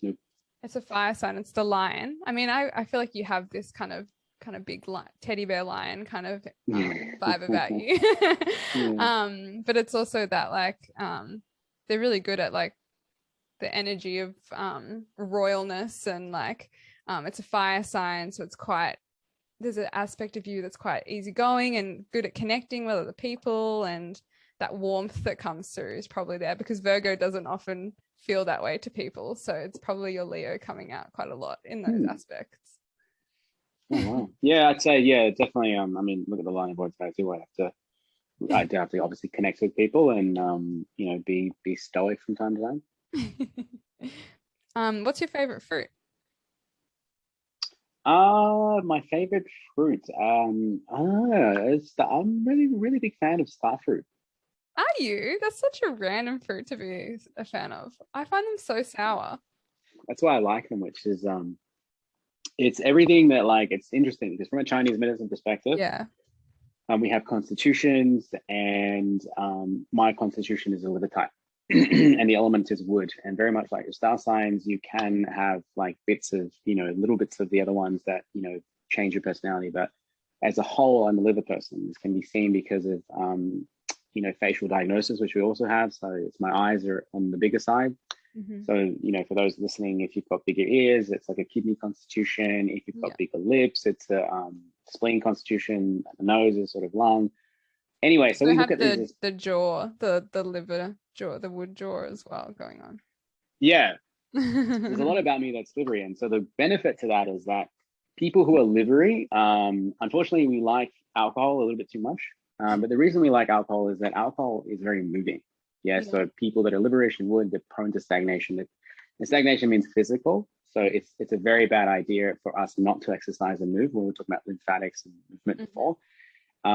Nope. It's a fire sign. It's the lion. I mean, I feel like you have this kind of big teddy bear lion kind of vibe about you. Yeah. But it's also that like they're really good at like the energy of royalness, and like it's a fire sign, so there's an aspect of you that's quite easygoing and good at connecting with other people, and that warmth that comes through is probably there because Virgo doesn't often feel that way to people. So it's probably your Leo coming out quite a lot in those aspects. Oh, wow. Yeah, I'd say, yeah, definitely. I mean, look at the line of words I do. I do have to obviously connect with people and, be stoic from time to time. What's your favorite fruit? My favorite fruit. I'm really, really big fan of starfruit. Are you? That's such a random fruit to be a fan of. I find them so sour. That's why I like them, which is it's everything that, like, it's interesting because from a Chinese medicine perspective, yeah, we have constitutions, and my constitution is a liver type, and the element is wood, and very much like your star signs, you can have like bits of little bits of the other ones that change your personality, but as a whole, I'm a liver person. This can be seen because of facial diagnosis, which we also have. So it's my eyes are on the bigger side. Mm-hmm. So, for those listening, if you've got bigger ears, it's like a kidney constitution. If you've got bigger lips, it's a spleen constitution. The nose is sort of lung. Anyway, so we look at the jaw, the liver jaw, the wood jaw as well going on. Yeah. There's a lot about me that's livery. And so the benefit to that is that people who are livery, unfortunately, we like alcohol a little bit too much. But the reason we like alcohol is that alcohol is very moving. Yeah. So people that are liberation wood, they're prone to stagnation. And stagnation means physical. So it's a very bad idea for us not to exercise and move when we're talking about lymphatics and movement before,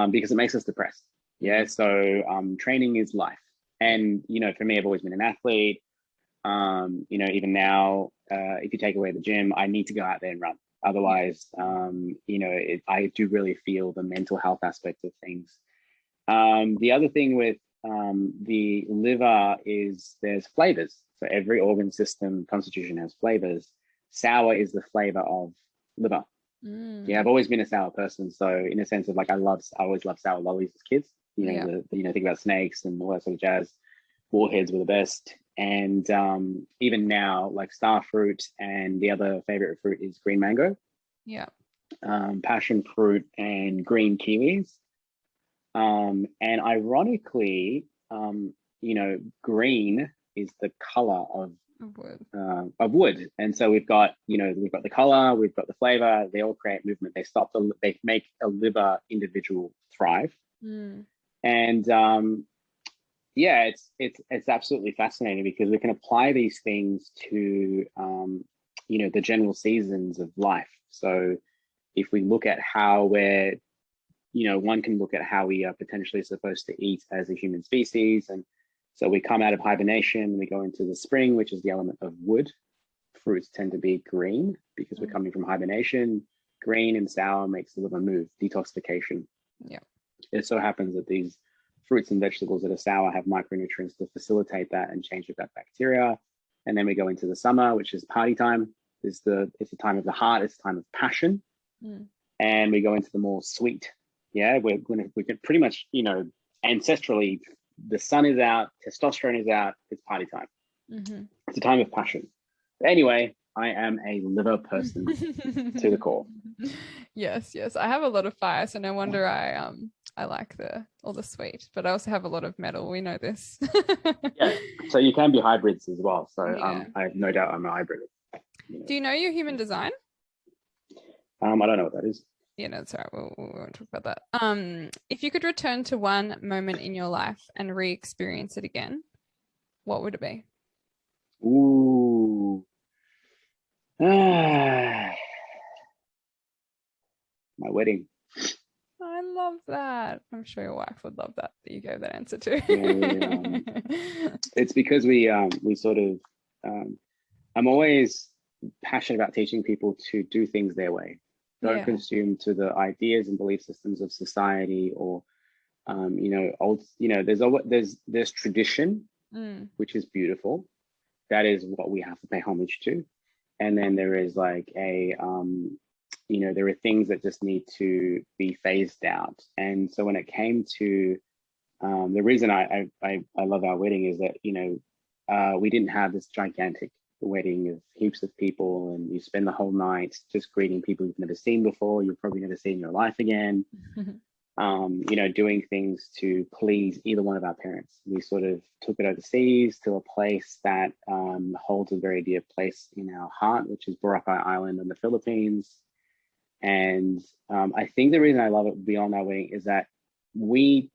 because it makes us depressed. Yeah. So training is life. And, for me, I've always been an athlete. Even now, if you take away the gym, I need to go out there and run. Otherwise, I do really feel the mental health aspect of things. The other thing with the liver is there's flavors. So every organ system constitution has flavors. Sour is the flavor of liver. Yeah, I've always been a sour person. So in a sense of like, I always loved sour lollies as kids. Think about snakes and all that sort of jazz. Warheads were the best. And even now, like starfruit, and the other favorite fruit is green mango. Yeah. Passion fruit and green kiwis. And ironically, green is the color of wood. And so we've got the color, we've got the flavor. They all create movement. They make a liver individual thrive. And it's absolutely fascinating because we can apply these things to the general seasons of life. So if we look at how one can look at how we are potentially supposed to eat as a human species. And so we come out of hibernation, we go into the spring, which is the element of wood. Fruits tend to be green because we're coming from hibernation. Green and sour makes the liver move, detoxification. Yeah. It so happens that these fruits and vegetables that are sour have micronutrients to facilitate that and change the gut bacteria. And then we go into the summer, which is party time. It's the time of the heart. It's a time of passion. And we go into the more sweet. Yeah, we can pretty much, ancestrally the sun is out, testosterone is out, it's party time. It's a time of passion. But anyway, I am a liver person to the core. Yes. I have a lot of fire, so no wonder I like all the sweet, but I also have a lot of metal. We know this. Yeah. So you can be hybrids as well. So Yeah. I have no doubt I'm a hybrid. Do you know your human design? I don't know what that is. Yeah, no, it's all right. We won't talk about that. If you could return to one moment in your life and re-experience it again, what would it be? Ooh. My wedding. I love that. I'm sure your wife would love that you gave that answer too. It's because we sort of I'm always passionate about teaching people to do things their way. Don't consume to the ideas and belief systems of society or there's tradition, which is beautiful. That is what we have to pay homage to. And then there is like there are things that just need to be phased out. And so when it came to the reason I love our wedding is that, we didn't have this gigantic wedding of heaps of people and you spend the whole night just greeting people you've never seen before, you'll probably never see in your life again. Doing things to please either one of our parents. We sort of took it overseas to a place that holds a very dear place in our heart, which is Boracay Island in the Philippines. And I think the reason I love it beyond our wedding is that we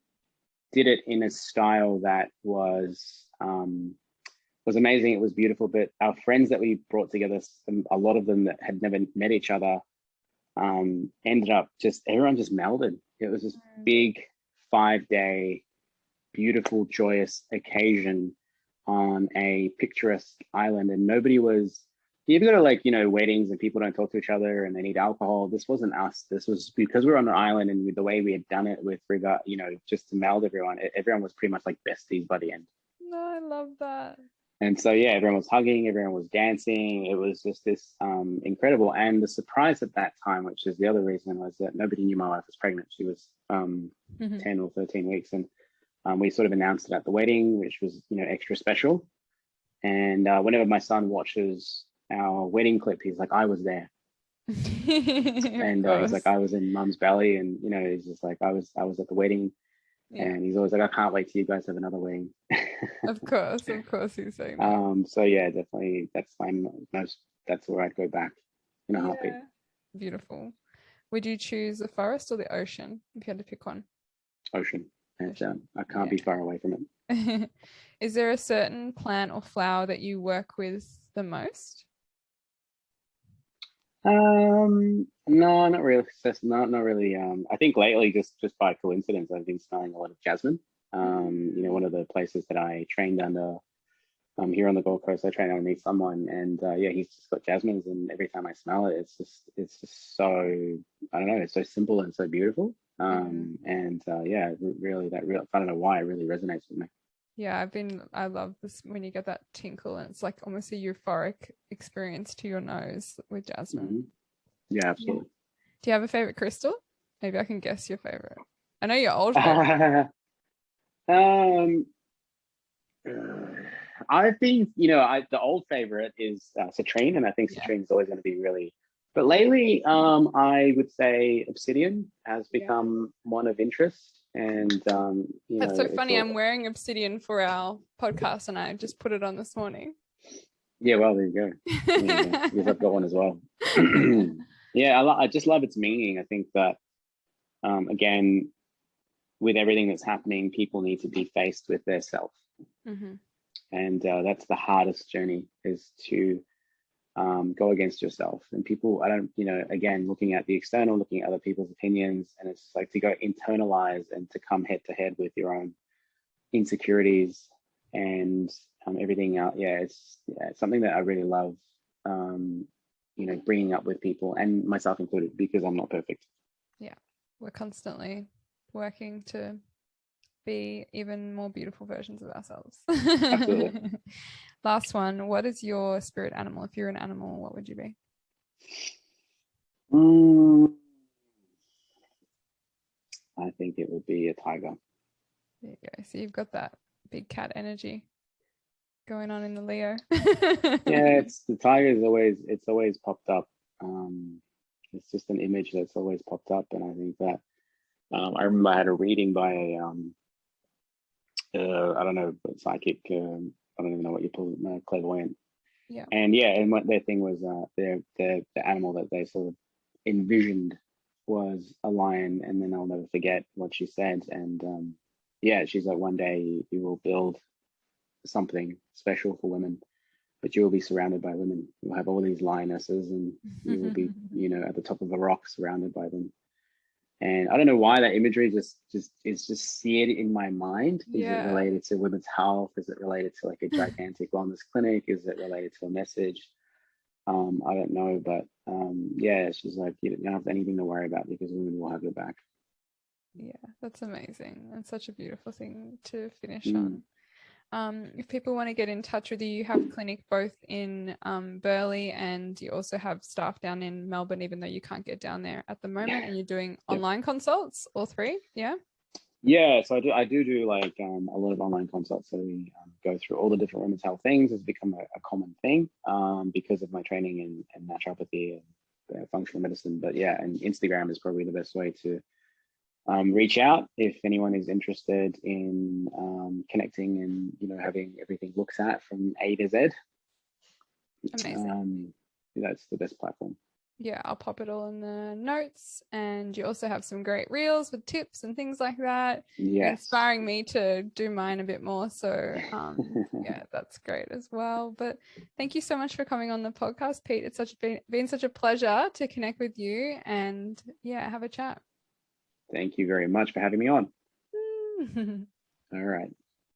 did it in a style that was amazing. It was beautiful, but our friends that we brought together, a lot of them that had never met each other, ended up everyone just melded. It was this big 5-day, beautiful, joyous occasion on a picturesque island, and nobody was. You've got to weddings and people don't talk to each other and they need alcohol. This wasn't us. This was because we were on an island and with the way we had done it with regard, just to meld everyone. Everyone was pretty much like besties by the end. No, I love that. And so, yeah, everyone was hugging, everyone was dancing. It was just this incredible. And the surprise at that time, which is the other reason, was that nobody knew my wife was pregnant. She was 10 or 13 weeks. And we sort of announced it at the wedding, which was, extra special. And whenever my son watches our wedding clip, he's like, I was there. And he's like, I was in mum's belly. And, he's just like, I was at the wedding. Yeah. And he's always like, I can't wait till you guys have another wedding. Of course he's saying that. So yeah, definitely that's where I'd go back in a heartbeat. Beautiful. Would you choose the forest or the ocean if you had to pick one? Ocean. And I can't be far away from it. Is there a certain plant or flower that you work with the most? No, not really. Not really. I think lately, just by coincidence, I've been smelling a lot of jasmine. One of the places that I trained under, here on the Gold Coast, I trained underneath someone, and he's just got jasmines, and every time I smell it, it's just so, I don't know, it's so simple and so beautiful. Really, I don't know why it really resonates with me. Yeah, I love this when you get that tinkle and it's like almost a euphoric experience to your nose with jasmine. Yeah, absolutely. Do you have a favorite crystal? Maybe I can guess your favorite. I know your old I've been, the old favorite is citrine, and I think citrine is always going to be really. But lately, I would say obsidian has become one of interest. And that's so funny. I'm wearing obsidian for our podcast, and I just put it on this morning. Yeah, well, there you go. Because I've got one as well. Yeah, I just love its meaning. I think that again, with everything that's happening, people need to be faced with their self, and that's the hardest journey, is to go against yourself. And people, again, looking at the external, looking at other people's opinions, and it's like to go internalize and to come head to head with your own insecurities and everything out. It's something that I really love, bringing up with people, and myself included, because I'm not perfect. Yeah, we're constantly working to be even more beautiful versions of ourselves. Absolutely. Last one. What is your spirit animal? If you're an animal, what would you be? I think it would be a tiger. There you go. So you've got that big cat energy going on in the Leo. Yeah, it's the tiger is always, it's always popped up. It's just an image that's always popped up, and I think that I remember I had a reading by a I don't know, psychic. I don't even know what you call it, clairvoyant. Yeah. And yeah, and what their thing was, the animal that they sort of envisioned was a lion, and then I'll never forget what she said. And yeah, she's like, one day you will build something special for women, but you will be surrounded by women. You'll have all these lionesses, and you will be, at the top of a rock surrounded by them. And I don't know why that imagery just seared in my mind. Is it related to women's health? Is it related to like a gigantic wellness clinic? Is it related to a message? I don't know, but yeah, she's like, you don't have anything to worry about because women will have your back. Yeah, that's amazing. And such a beautiful thing to finish on. If people want to get in touch with you, you have a clinic both in Burleigh, and you also have staff down in Melbourne, even though you can't get down there at the moment, and you're doing online consults, all three. Yeah, so I do like a lot of online consults. So we go through all the different women's health things. It's become a common thing because of my training in naturopathy and functional medicine. But yeah, and Instagram is probably the best way to reach out if anyone is interested in connecting and having everything looked at from A to Z. Amazing. That's the best platform. Yeah, I'll pop it all in the notes. And you also have some great reels with tips and things like that. Yes. Inspiring me to do mine a bit more. So yeah, that's great as well. But thank you so much for coming on the podcast, Pete. It's been such a pleasure to connect with you and have a chat. Thank you very much for having me on. All right.